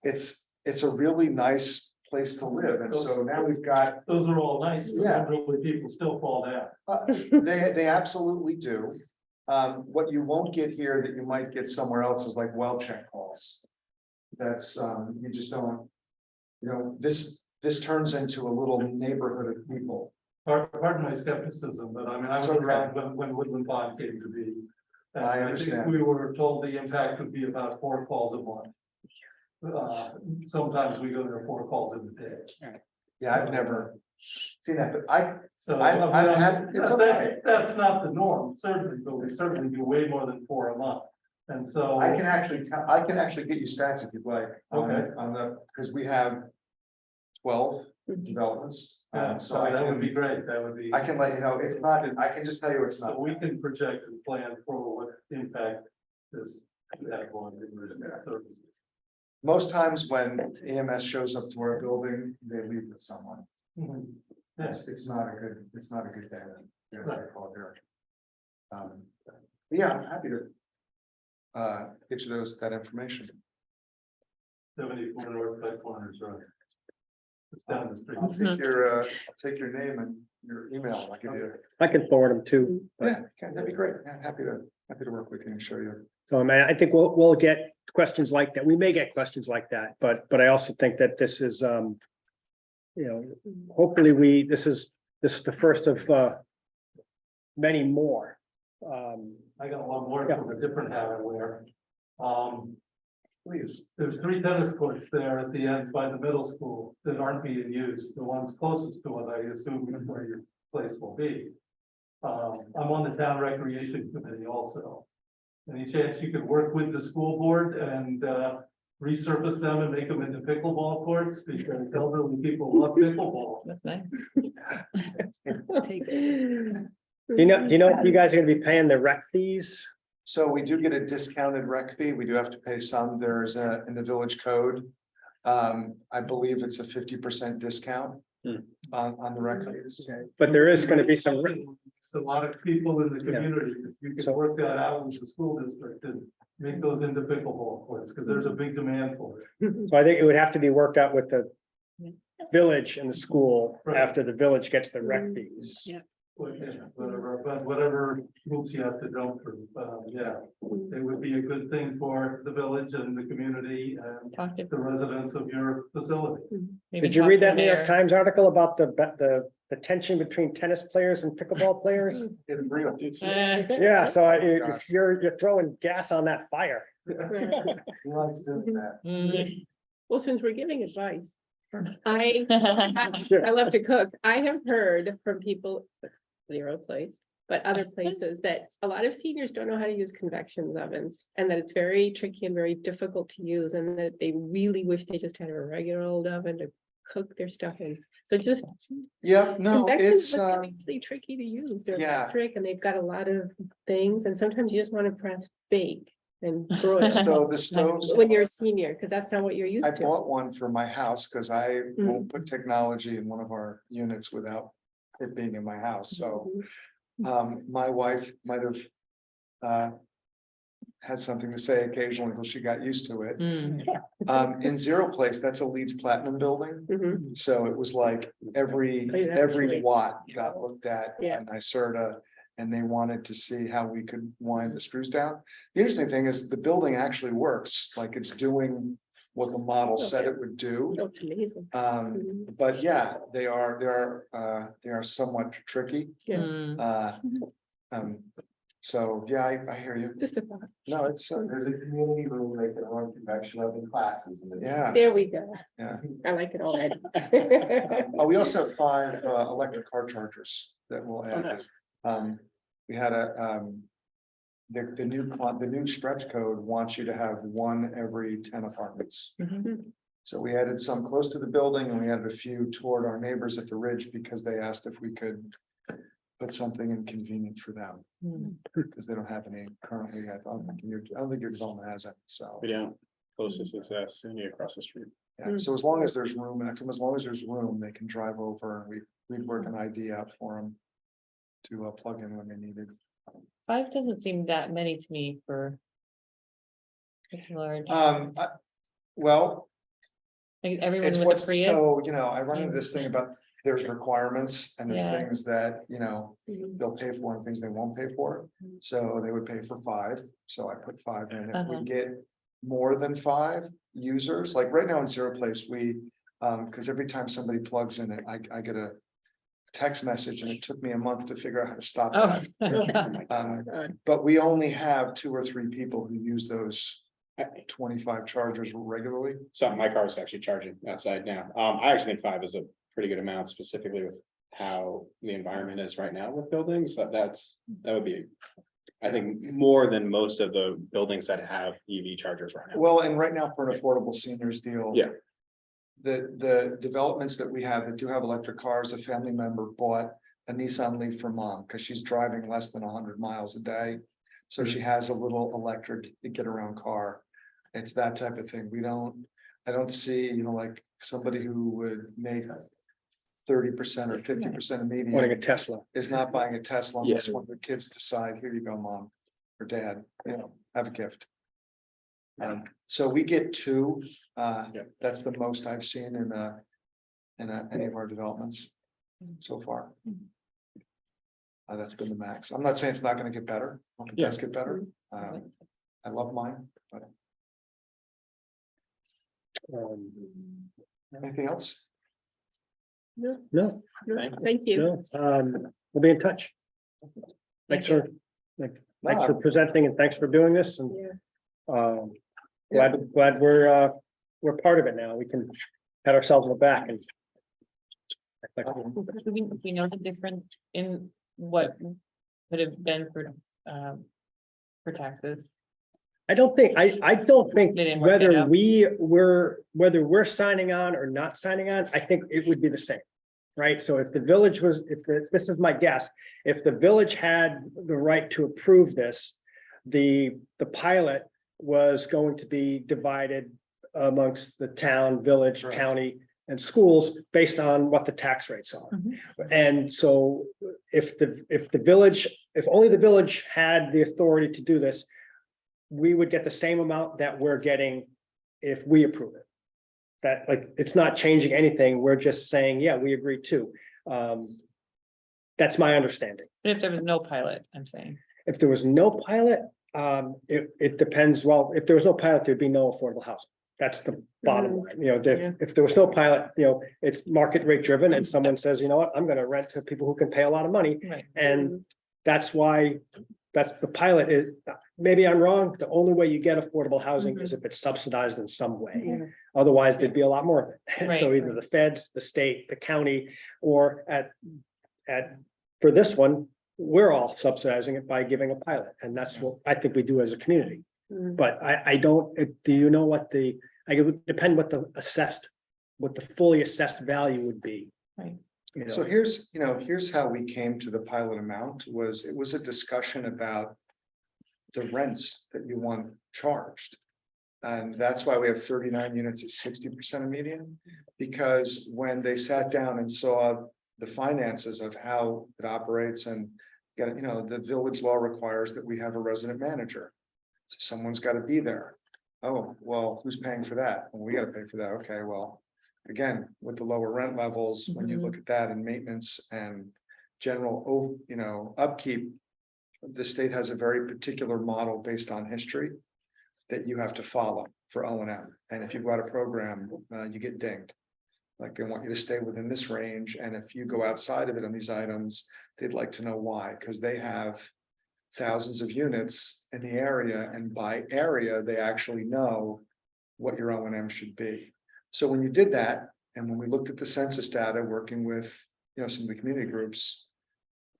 It's a really nice place to live, and so now we've got, those are all nice, but Yeah. elderly people still fall down. they absolutely do. What you won't get here that you might get somewhere else is like well check calls. That's, you just don't, this turns into a little neighborhood of people. Pardon my skepticism, but I mean, I was It's okay. around when Woodland Pond came to be. And I think understand. we were told the impact would be about 4 calls a month. Sometimes we go there 4 calls in a day. Yeah, I've never seen that, but I I've had- it's okay. That's not the norm, certainly, but we certainly do way more than 4 a month. And so. I can actually get you stats if you'd like. Okay. Because we have 12 Mhm. developments. Yeah, So so I that would be can, great, that would be. I can let you know, it's not, I can just tell you it's So not. we can project and plan for what impact this could have on the emergency services. Most times when EMS shows up to our building, they leave with someone. Mhm. Yes, It's not a good day. Yes, I Right. call it here. But yeah, I'm happy to get you that information. 74 North Beck Corners Road. It's down the street. I'll take your name and your email. I'll give you. I can forward them too. but- Yeah, okay, that'd be great. Yeah, happy to work with you and show you. So I mean, I think we'll get questions like that. We may get questions like that, but I also think that this is, hopefully this is the first of many more. I got one more Yeah. from a different hat I wear. Please. There's 3 tennis courts there at the end by the middle school that aren't being used. The ones closest to it, I assume is where your place will be. I'm on the town recreation committee also. Any chance you could work with the school board and resurface them and make them into pickleball courts? Because elderly people love pickleball. That's nice. Do you know if you guys are gonna be paying the rec fees? So we do get a discounted rec fee. We do have to pay some. There's in the village code. I believe it's a 50% discount on the rec fees. But there is gonna be some, It's a lot of people in the Yeah. community. If you So- can work that out with the school district and make those into pickleball courts, because there's a big demand for it. so I think it would have to be worked out with the village and the school Right. after the village gets the rec fees. Yeah. Whatever hoops you have to jump through, yeah, it would be a good thing for the village and the community and Talk to- the residents of your facility. maybe Did you talk read to that New York their- Times article about the tension between tennis players and pickleball players? In real. Is it? Yeah, so if you're throwing gas on that fire. Right. He likes doing that. Mm. Well, since we're giving advice, I love to cook. I have heard from people, zero place, but other places that a lot of seniors don't know how to use convection ovens. And that it's very tricky and very difficult to use and that they really wish they just had a regular old oven to cook their stuff in. So just. Yeah, no, convections it's, look really tricky to use. They're yeah. electric and they've got a lot of things and sometimes you just want to press bake and broil. so the stoves. When you're a senior, because that's not what you're I used to. bought one for my house because I Mm-hmm. won't put technology in one of our units without it being in my house, so. My wife might have had something to say occasionally until she got used to it. Mm. In Zero Place, that's a Leeds Platinum building, Mhm. so it was like every Oh, yeah, that's nice. watt got looked at Yeah. in NYSERDA. And they wanted to see how we could wind the screws down. The interesting thing is the building actually works, like it's doing what the model said it would do. Oh, it's amazing. Mhm. But yeah, they are somewhat tricky. Yeah. Mm. So, yeah, I hear you. Just a thought. No, it's, There's a community room, they can run convection oven classes. and they- yeah. There we go. Yeah. I like it already. Oh, we also have 5 electric car chargers that we'll Oh, add. nice. We had the new stretch code wants you to have 1 every 10 apartments. Mhm. So we added some close to the building and we added a few toward our neighbors at the ridge because they asked if we could put something inconvenient for them, Mm. because they don't have any currently. I don't think your development has it, so. But yeah, close to success, and across the street. Yeah, so as long as there's room, and as long as there's room, they can drive over and we'd work an ID out for them to plug in when they needed. 5 doesn't seem that many to me for. It's large, Well, like everyone it's with a what's, Prius. so, I run into this thing about there's requirements and there's Yeah. things that, Mhm. they'll pay for and things they won't pay for. So they would pay for 5, so I put 5 in. If we Uh-huh. get more than 5 users, like right now in Zero Place, because every time somebody plugs in it, I get a text message and it took me a month to figure out how to stop Oh. that. But we only have 2 or 3 people who use those 25 chargers regularly. So my car is actually charging outside now. I actually think 5 is a pretty good amount, specifically with how the environment is right now with buildings. That would be, I think, more than most of the buildings that have EV chargers right now. Well, and right now for an affordable seniors deal. Yeah. The developments that we have that do have electric cars, a family member bought a Nissan Leaf for mom because she's driving less than 100 miles a day. So she has a little electric get around car. It's that type of thing. I don't see, like somebody who would make 30% or 50% of Wanting a median Tesla. is not buying a Tesla Yeah. unless one of the kids decide, here you go, mom or dad, have a gift. So we get 2, that's the most I've seen in any of our developments so far. That's been the max. I'm not saying it's not gonna get better. I hope it does get better. I love mine, but anything else? No, No, no, thank you. no, we'll be in touch. Thanks for, thanks for presenting and thanks for doing this and Yeah. glad we're part of it now. We can pat ourselves on the back and. Do we know the difference in what could have been for taxes? I don't think They didn't work it out. whether we're signing on or not signing on, I think it would be the same. Right? So if the village this is my guess, if the village had the right to approve this, the pilot was going to be divided amongst the town, village, Right. county, and schools based on what the tax rates are. Mhm. And so if only the village had the authority to do this, we would get the same amount that we're getting if we approve it. that, like, it's not changing anything. We're just saying, yeah, we agree too. That's my understanding. But if there was no pilot, I'm saying. If there was no pilot, it depends. Well, if there was no pilot, there'd be no affordable housing. That's the bottom line. You know, if there was no pilot, it's market rate driven and someone says, you know what, I'm gonna rent to people who can pay a lot of money. Right. And that's why, that's the pilot is, maybe I'm wrong. The only way you get affordable housing is if it's subsidized in some way. Otherwise, there'd be a lot more of it. So Right. either the feds, the state, the county, or for this one, we're all subsidizing it by giving a pilot. And that's what I think we do as a community. But I don't, do you know what it would depend what the fully assessed value would be. Right. You know, So here's how we came to the pilot amount it was a discussion about the rents that you want charged. And that's why we have 39 units at 60% of median, because when they sat down and saw the finances of how it operates and the village law requires that we have a resident manager. So someone's got to be there. Oh, well, who's paying for that? Well, we got to pay for that. Okay, well, again, with the lower rent levels, when you look at that and maintenance and general, upkeep, the state has a very particular model based on history that you have to follow for O&M. And if you've got a program, you get dinged. Like they want you to stay within this range. And if you go outside of it on these items, they'd like to know why, because they have thousands of units in the area, and by area, they actually know what your O&M should be. So when you did that, and when we looked at the census data, working with some of the community groups,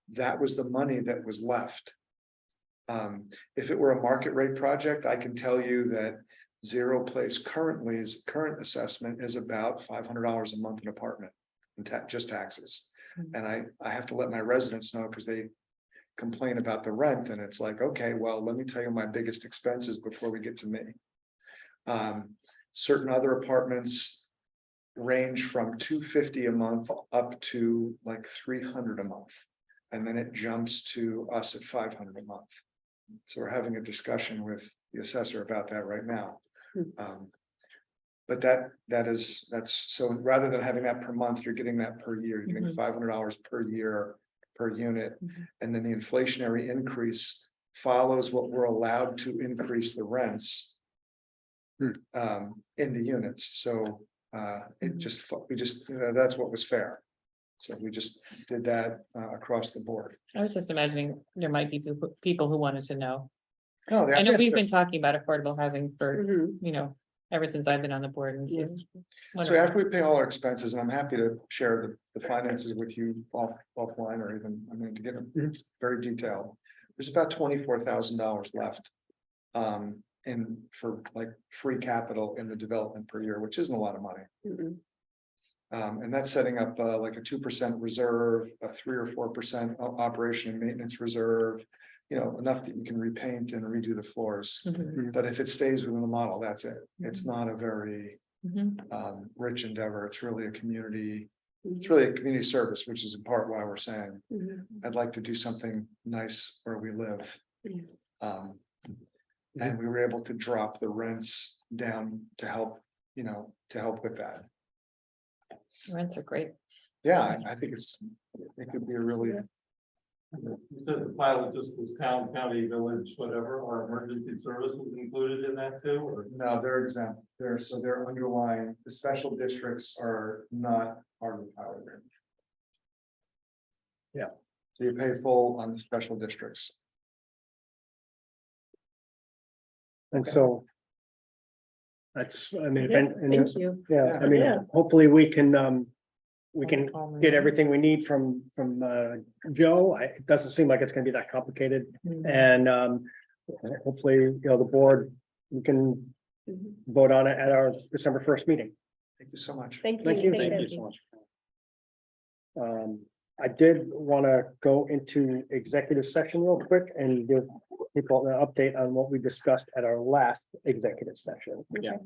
that was the money that was left. If it were a market rate project, I can tell you that Zero Place current assessment is about $500 a month an apartment in just taxes. And I have to let my residents know because they complain about the rent, and it's like, okay, well, let me tell you my biggest expenses before we get to me. Certain other apartments range from $250 a month up to like $300 a month. And then it jumps to us at $500 a month. So we're having a discussion with the assessor about that right now. But that's so rather than having that per month, you're getting that per year. You're getting $500 per year per unit. And then the inflationary increase follows what we're allowed to increase the rents in the units. So that's what was fair. So we just did that across the board. I was just imagining there might be people who wanted to know. No, I know we've been talking about affordable housing for, Mhm. ever since I've been on the board, and Yeah. it's just So wonderful. after we pay all our expenses, and I'm happy to share the finances with you offline or even, to get them very detailed. There's about $24,000 left. For like free capital in the development per year, which isn't a lot of money. Mhm. And that's setting up like a 2% reserve, a 3 or 4% operation and maintenance reserve. Enough that you can repaint and redo the floors. But if it stays within the model, that's it. It's not a very rich endeavor. It's really a community. It's really a community service, which is in part why we're saying I'd like to do something nice where we live. And we were able to drop the rents down to help with that. Rents are great. Yeah, I think it could be a really, You said the pilot just was town, county, village, whatever, or emergency service was included in that too, or? no, they're exempt. They're underlying, the special districts are not part of the pilot range. Yeah. So you pay full on the special districts. And so. That's, Yeah, thank you. Yeah. Hopefully we can Call me. get everything we need from Joe. It doesn't seem like it's gonna be that complicated. And hopefully, the board, we can vote on it at our December 1st meeting. Thank you so much. Thank you. Thank you. Thank you so much. I did want to go into executive session real quick and give people an update on what we discussed at our last executive session. Yeah.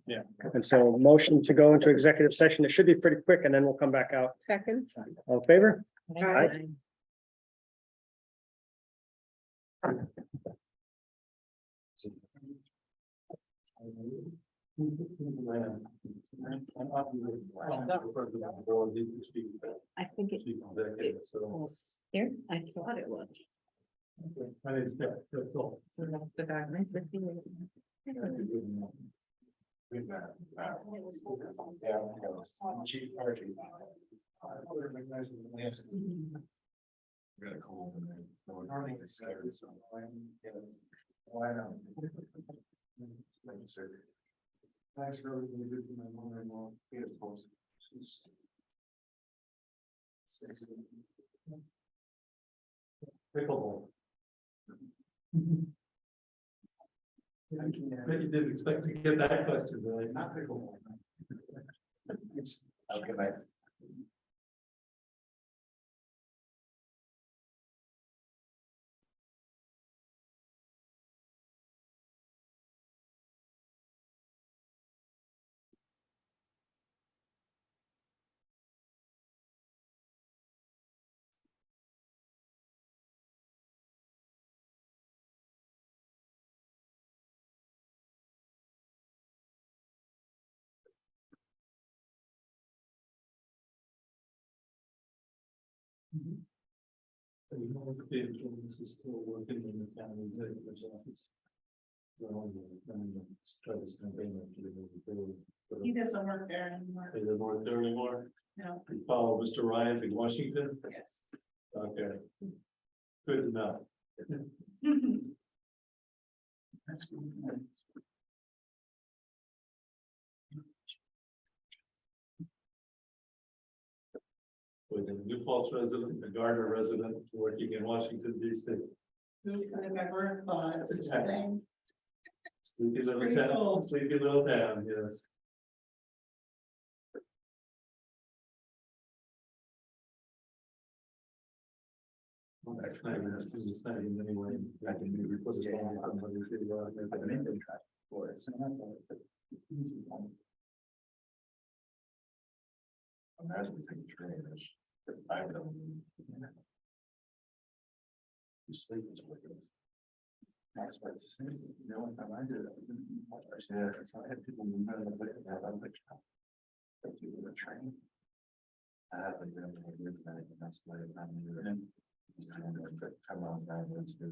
Yeah. And so motion to go into executive session, it should be pretty quick and then we'll come back out. Second. All in favor? Aye. I think it was here. I thought it was. My name is Jeff, that's all. So that's the guidelines. Really cool. Why not? Thanks for everything you did for my mother-in-law. She's- Pickleball. Thank you. Bet you didn't expect to get that question, really. Not pickleball. It's, okay, mate. This is still working in the county executive's office. He doesn't work there anymore. They don't work there anymore. No. You follow Mr. Ryan in Washington? Yes. Okay. Good enough. That's really nice. With a New Paltz resident, a Gardner resident, working in Washington DC. Who could have ever thought such a thing? Sleepy little Pretty town, cool. sleepy little town, yes. Well, that's not even, this is not even anyway. I can maybe put it on somebody to, For it. Imagine we take a train, there's 5 of them. You sleep is wicked. That's what it's saying, you know, one time I did it. Yeah, so I had people move out of the way, that I'm like. But you with a train. I have like, really good night, and that's why I'm in. Just kind of like 10 miles an hour, it's good.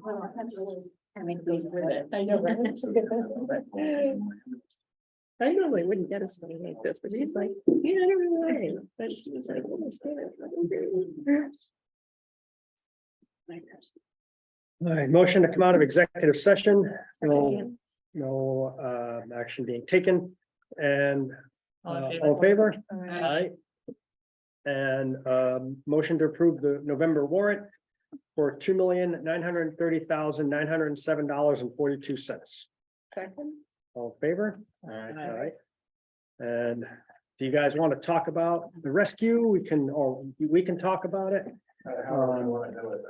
That makes me. I know, right? I normally wouldn't get a study like this, but he's like, yeah, I don't know. But she's like, oh, it's good. All right, motion to come out of executive session. No action being taken. And all in favor? Aye. And motion to approve the November warrant for $2,930,907.42. Second. All in favor? All right. And do you guys want to talk about the rescue? We can talk about it. However you want to do it.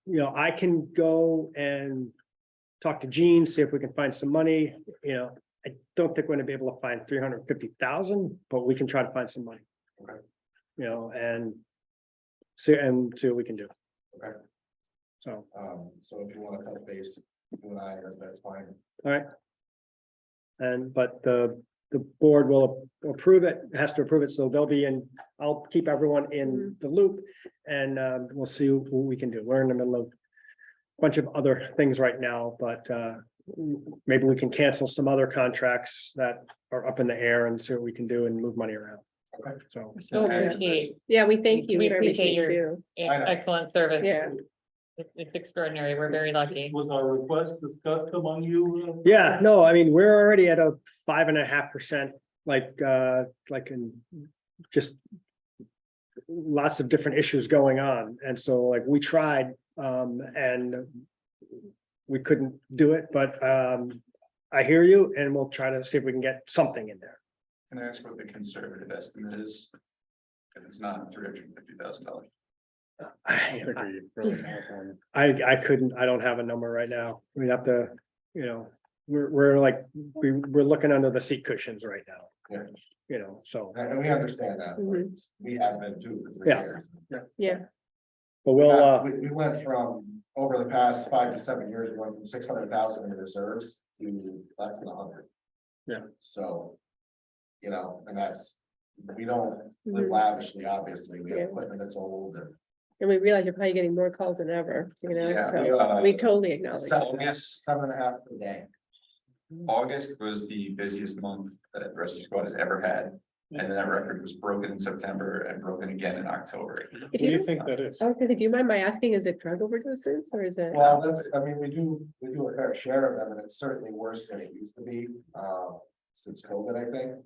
You know, I can go and talk to Gene, see if we can find some money, you know. I don't think we're gonna be able to find 350,000, but we can try to find some money. Okay. You know, and see what we can do. Okay. So, So if you want to touch base, you and I, that's fine. all right. But the board will approve it, has to approve it, so they'll be in, I'll keep everyone in the loop. And we'll see what we can do. We're in the middle of a bunch of other things right now, but maybe we can cancel some other contracts that are up in the air and see what we can do and move money around. Okay. So, So appreciate, Yeah, we thank you We for appreciate everything you your- do. I know. excellent service. Yeah. It's extraordinary. We're very lucky. Was our request discussed among you? yeah, no, I mean, we're already at a 5.5%, like in just lots of different issues going on. And so like we tried and we couldn't do it, but I hear you and we'll try to see if we can get something in there. Can I ask what the conservative estimate is? If it's not $350,000. I couldn't, I don't have a number right now. We have to, you know, we're like, we're looking under the seat cushions right now. Yeah. You know, so, And we understand that. Mhm. We have been too for 3 Yeah. years. Yeah. but we'll, We went from, over the past 5 to 7 years, we went from 600,000 in reserves to less than 100. Yeah. So, you know, and that's, we don't live Mhm. lavishly, obviously, we have Yeah. equipment that's old and. And we realize you're probably getting more calls than ever, you know, Yeah, so we totally acknowledge. that. August. 7.5 per day. August was the busiest month that the rescue squad has ever had. And then that record was broken in September and broken again in October. If you think that is? Okay, do you mind my asking, is it drug overdoses or is it? Well, that's, I mean, we do a fair share of them and it's certainly worse than it used to be, since COVID, I think.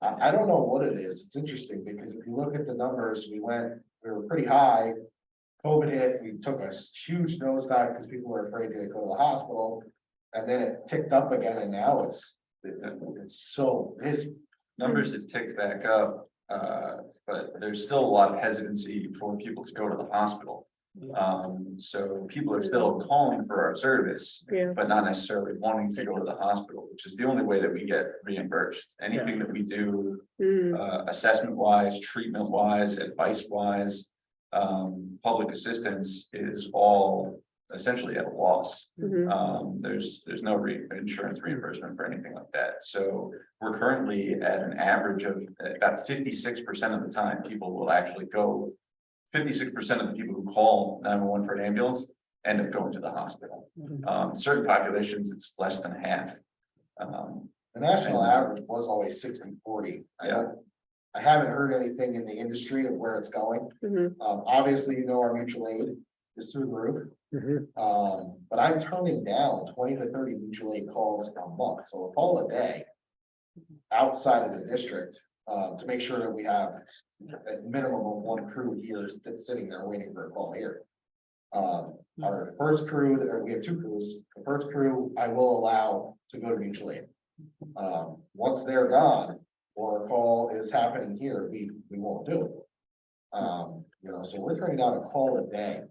I don't know what it is. It's interesting because if you look at the numbers, we were pretty high. COVID hit, we took a huge nosedive because people were afraid to go to the hospital. And then it ticked up again and now it's so busy. Numbers have ticked back up, but there's still a lot of hesitancy for people to go to the hospital. So people are still calling for our service, Yeah. but not necessarily wanting to go to the hospital, which is the only way that we get reimbursed. Anything that we do, assessment wise, treatment wise, advice wise, public assistance is all essentially at a loss. There's no insurance reimbursement for anything like that. So we're currently at an average of about 56% of the time, people will actually go. 56% of the people who call 911 for an ambulance end up going to the hospital. Certain populations, it's less than half. The national average was always 60-40. I haven't heard anything in the industry of where it's going. Obviously, you know, our mutual aid is through the roof. But I'm turning down 20 to 30 mutual aid calls a month, so a call a day outside of the district, to make sure that we have a minimum of one crew here that's sitting there waiting for a call here. Our first crew, we have 2 crews. The first crew I will allow to go to mutual aid. Once they're gone or a call is happening here, we won't do it. You know, so we're turning down a call a day.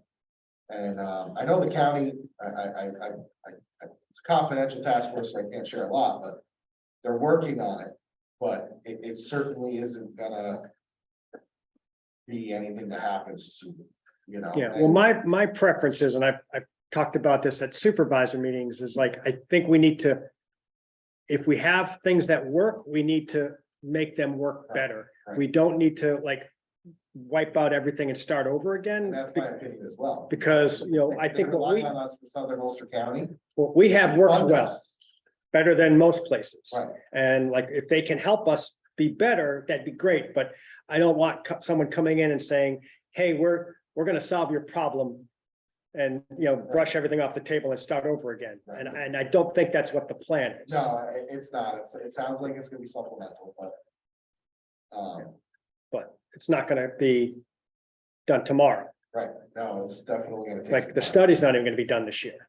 And I know the county, it's a confidential task force, so I can't share a lot, but they're working on it. But it certainly isn't gonna be anything that happens soon, you know? yeah, well, my preference is, and I've talked about this at supervisor meetings, is like, I think we need to. If we have things that work, we need to make them work better. Right. We don't need to like wipe out everything and start over And again. that's my opinion as well. Because, you know, I think They're what relying on us for Southern Ulster County. we have works Fund well, us. better than most places. Right. And like, if they can help us be better, that'd be great, but I don't want someone coming in and saying, hey, we're gonna solve your problem. And, you know, brush everything off the table and start over again. And I don't think that's what the plan is. No, it's not. It sounds like it's gonna be supplemental, but. But it's not gonna be done tomorrow. Right, no, it's definitely gonna take. Like, some the time. study's not even gonna be done this year.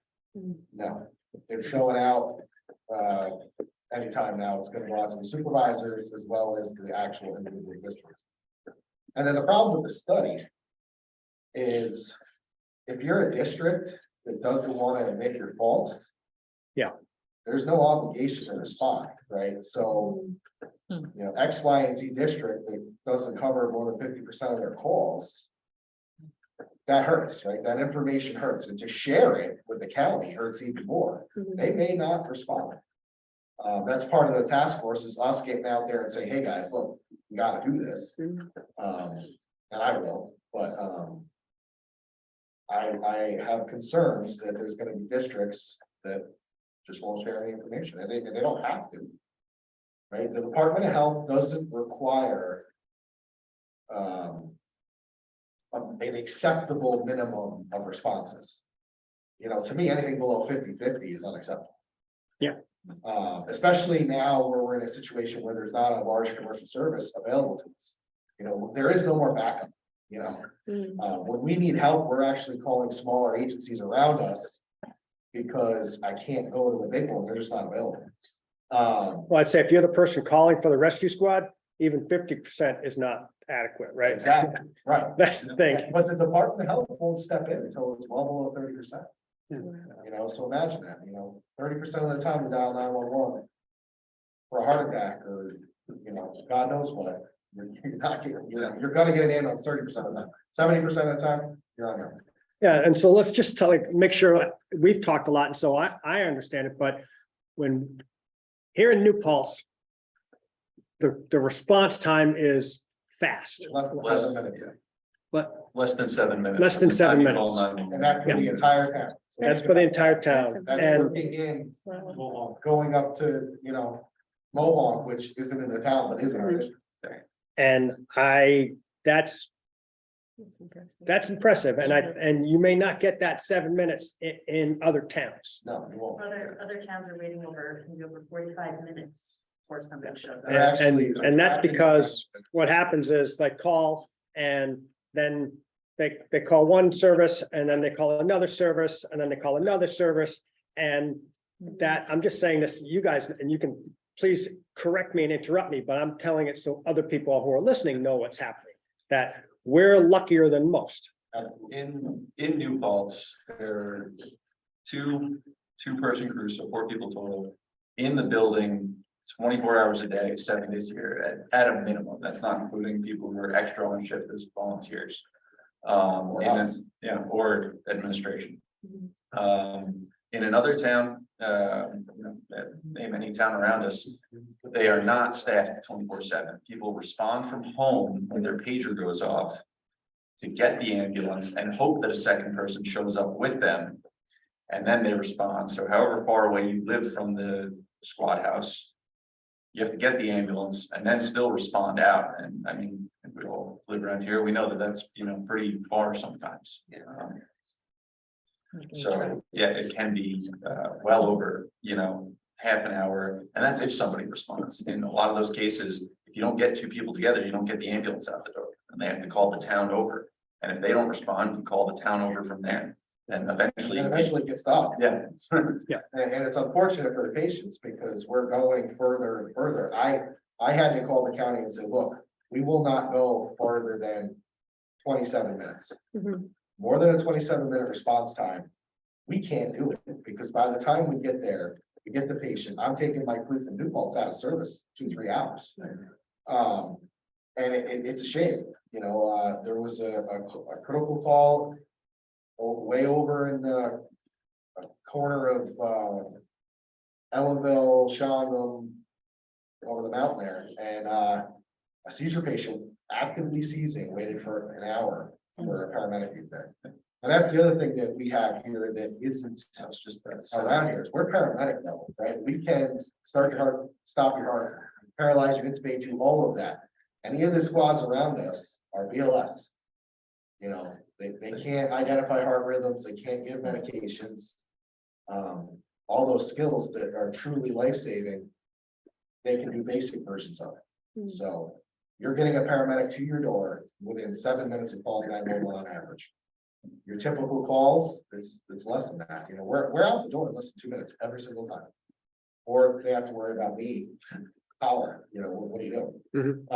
No, it's going out, anytime now. It's gonna go out to the supervisors as well as the actual individual districts. And then the problem with the study is if you're a district that doesn't want to admit your fault. Yeah. There's no obligation to respond, right? So, you know, X, Y, and Z district that doesn't cover more than 50% of their calls. That hurts, right? That information hurts, and to share it with the county hurts even more. They may not respond. That's part of the task force, is us getting out there and saying, hey, guys, look, you gotta do this. And I will, but, I have concerns that there's gonna be districts that just won't share any information, and they don't have to. Right, the Department of Health doesn't require an acceptable minimum of responses. You know, to me, anything below 50-50 is unacceptable. Yeah. Especially now where we're in a situation where there's not a large commercial service available to us. You know, there is no more backup, you know. When we need help, we're actually calling smaller agencies around us because I can't go to the big one, they're just not available. Well, I'd say if you're the person calling for the rescue squad, even 50% is not adequate, right? Exactly, right. That's the thing. But the Department of Health won't step in until it's well below 30%. You know, so imagine that, you know, 30% of the time you dial 911 for a heart attack or, you know, God knows what. You're not getting, you know, you're gonna get an ambulance 30% of the time. 70% of the time, you're on your own. Yeah, and so let's just make sure, we've talked a lot, and so I understand it, but when here in New Paltz, the response time is fast, Less than 7 minutes. but Less than 7 minutes. Less than 7 Time to call minutes. 911. And that's for the entire town. So that's for the entire town. That's And working in, going up to, you know, Mohawk, which isn't in the town, but is in our district. that's impressive, and you may not get that 7 minutes in other towns. No, you won't. Other towns are waiting over 45 minutes before somebody shows up. And that's because what happens is they call and then they call one service and then they call another service and then they call another service. And that, I'm just saying this, you guys, and you can please correct me and interrupt me, but I'm telling it so other people who are listening know what's happening, that we're luckier than most. In New Paltz, there are two-person crews, so 4 people total, in the building 24 hours a day, 7 days a year, at a minimum. That's not including people who are extra on shift as volunteers. Or administration. In another town, name any town around us, they are not staffed 24/7. People respond from home when their pager goes off to get the ambulance and hope that a second person shows up with them. And then they respond. So however far away you live from the squad house, you have to get the ambulance and then still respond out. And I mean, if we all live around here, we know that that's, pretty far sometimes. So, yeah, it can be well over, half an hour, and that's if somebody responds. In a lot of those cases, if you don't get 2 people together, you don't get the ambulance out the door, and they have to call the town over. And if they don't respond, you call the town over from there, and eventually. And eventually it gets stopped. Yeah. And it's unfortunate for the patients because we're going further and further. I had to call the county and say, look, we will not go further than 27 minutes. More than a 27-minute response time, we can't do it because by the time we get there, we get the patient, I'm taking my crew from New Paltz out of service 2-3 hours. And it's a shame, there was a critical call way over in the corner of Ellenville, Shawangum, over the mountain there, and a seizure patient actively seizing, waited for an hour for a paramedic to get there. And that's the other thing that we have here that isn't just around here, is we're paramedic level, right? We can start your heart, stop your heart, paralyze you, intubate you, all of that. Any of the squads around us are BLS. You know, they can't identify heart rhythms, they can't give medications. All those skills that are truly life-saving, they can do basic versions of it. So you're getting a paramedic to your door within 7 minutes of calling 911 on average. Your typical calls, it's less than that, you know, we're out the door in less than 2 minutes every single time. Or they have to worry about me, holler, you know, what are you doing?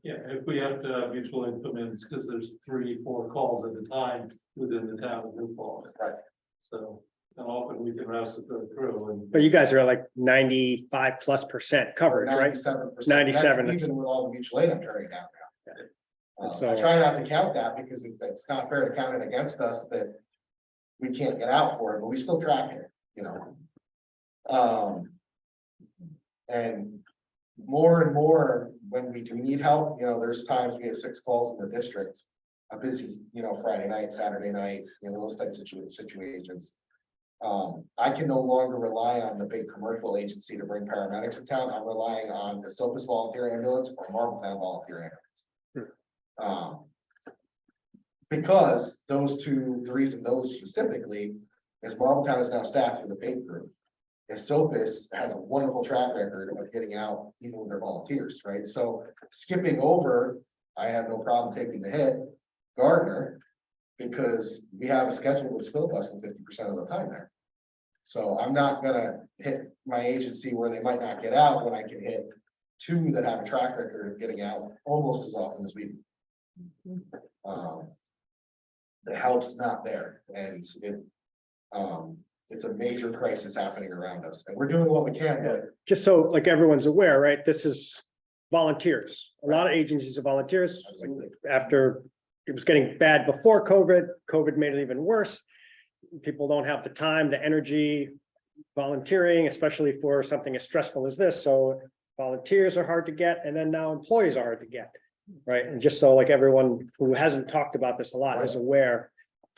Yeah, if we have to have mutual instruments, because there's 3-4 calls at a time within the town of New Paltz. Right. So, and often we can rouse it through and. But you guys are like 95+% coverage, right? 97%. 97. Even with all the mutual aid, I'm turning it down now. So- I try not to count that because it's not fair to count it against us that we can't get out for it, but we still track it, you know. And more and more, when we do need help, you know, there's times we have 6 calls in the district. A busy, you know, Friday night, Saturday night, you know, those types of situations. I can no longer rely on the big commercial agency to bring paramedics to town. I'm relying on the Sopus Volunteer Ambulance or Marbletown Volunteer Ambulance. Because those two, the reason those specifically is Marbletown is now staffed with a paid group. Sopus has a wonderful track record of getting out even with their volunteers, right? So skipping over, I have no problem taking the hit, Gardner, because we have a schedule that's filled less than 50% of the time there. So I'm not gonna hit my agency where they might not get out when I can hit 2 that have a track record of getting out almost as often as we do. The help's not there, and it's a major crisis happening around us, and we're doing what we can, but Just so like everyone's aware, right? This is volunteers. A lot of agencies are volunteers. After it was getting bad before COVID, COVID made it even worse. People don't have the time, the energy, volunteering, especially for something as stressful as this. So volunteers are hard to get, and then now employees are hard to get, right? And just so like everyone who hasn't talked about this a lot is aware,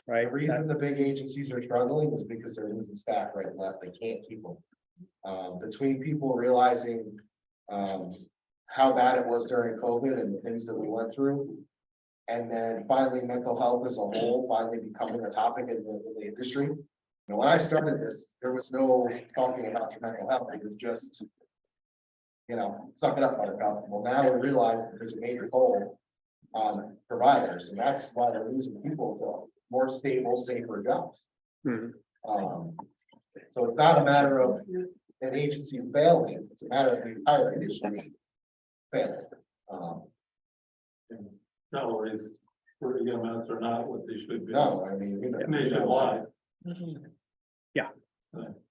right? the reason the big agencies are struggling is because they're losing staff right and left. They can't keep them. Between people realizing how bad it was during COVID and the things that we went through. And then finally, mental health as a whole finally becoming a topic in the industry. You know, when I started this, there was no talking about your mental health. It was just, you know, suck it up, buttercup. Well, now we realize that there's a major toll on providers, and that's why they're losing people to more stable, safer jobs. Mhm. So it's not a matter of an agency failing, it's a matter of the entire industry failing. Not always, for EMS are not what they should be. No, I mean, you know. Nationwide. Yeah.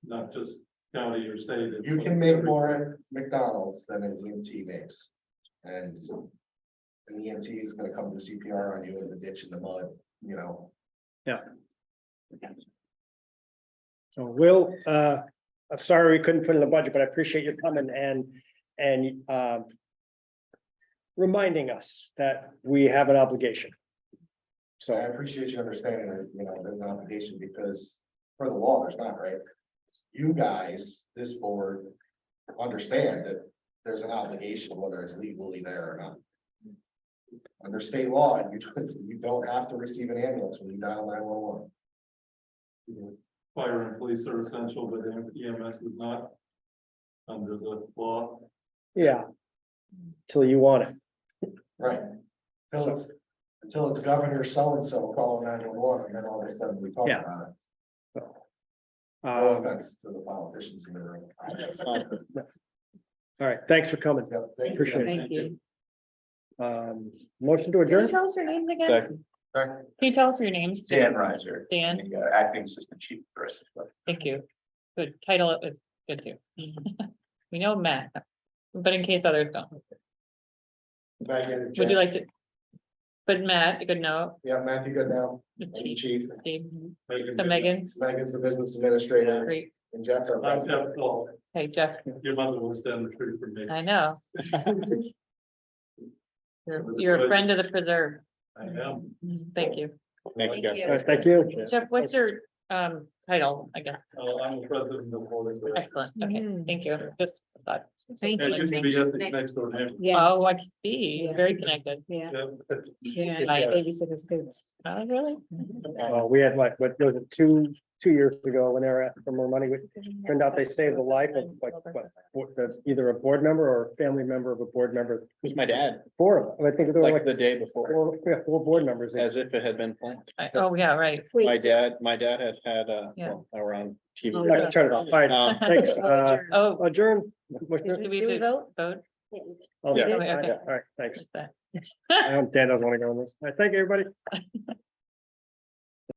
Not just county or state. it's You can make more at McDonald's than an EMT makes. And an EMT is gonna come to CPR on you in the ditch in the mud, you know. So we'll, I'm sorry we couldn't put in the budget, but I appreciate your coming and reminding us that we have an obligation. So I So, appreciate you understanding that, you know, there's an obligation because for the law, there's not, right? You guys, this board, understand that there's an obligation, whether it's legally there or not. Under state law, you don't have to receive an ambulance when you dial 911. Fire and police are essential, but EMS is not under the law. yeah. Till you want it. Right. Until it's governor so-and-so calling 911, and then all of a sudden we talk Yeah. about it. No Um, offense to the politicians in the room. all right, thanks for coming. Yep, thank you. Appreciate it. Thank you. Motion to Can you adjourn? tell us your names again? Second. Can you tell us your names? Dan Reiser. Dan, Acting Assistant Chief First. thank you. Good title is good too. We know Matt, but in case others don't, would you like to? But Matt, you could know. Yeah, Matthew, good now. the Thank you, chief, Chief. Steve. So Megan, Megan's the business administrator, great. and Jeff's our I'm president. Jeff Saul. Hey, Jeff, Your mother was down the street from me. I know. You're a friend of the preserve. I am. Thank you. Thank you guys. All right, thank you. Jeff, what's your title, I guess? I'm the president of the board. Excellent. Okay, thank you. Just thought. And it used to be Essex next door neighbor. Oh, I see. Very connected. Yeah. Yeah. Like, Babysitter's good. oh, really? We had like, what was it, two years ago when they were asking for more money, it turned out they saved the life of like, either a board member or a family member of a board member, It was my dad, four of them. I think there were like like the day before, four board members. as if it had been planned. Oh, yeah, right. My dad had, Yeah. well, around TV. Oh, I can turn it off. All right, thanks. Oh, Adjourn. do we vote? Vote? Oh, Yeah. yeah, Okay. all right, thanks. What's that? Dan doesn't want to go on this. All right, thank you, everybody.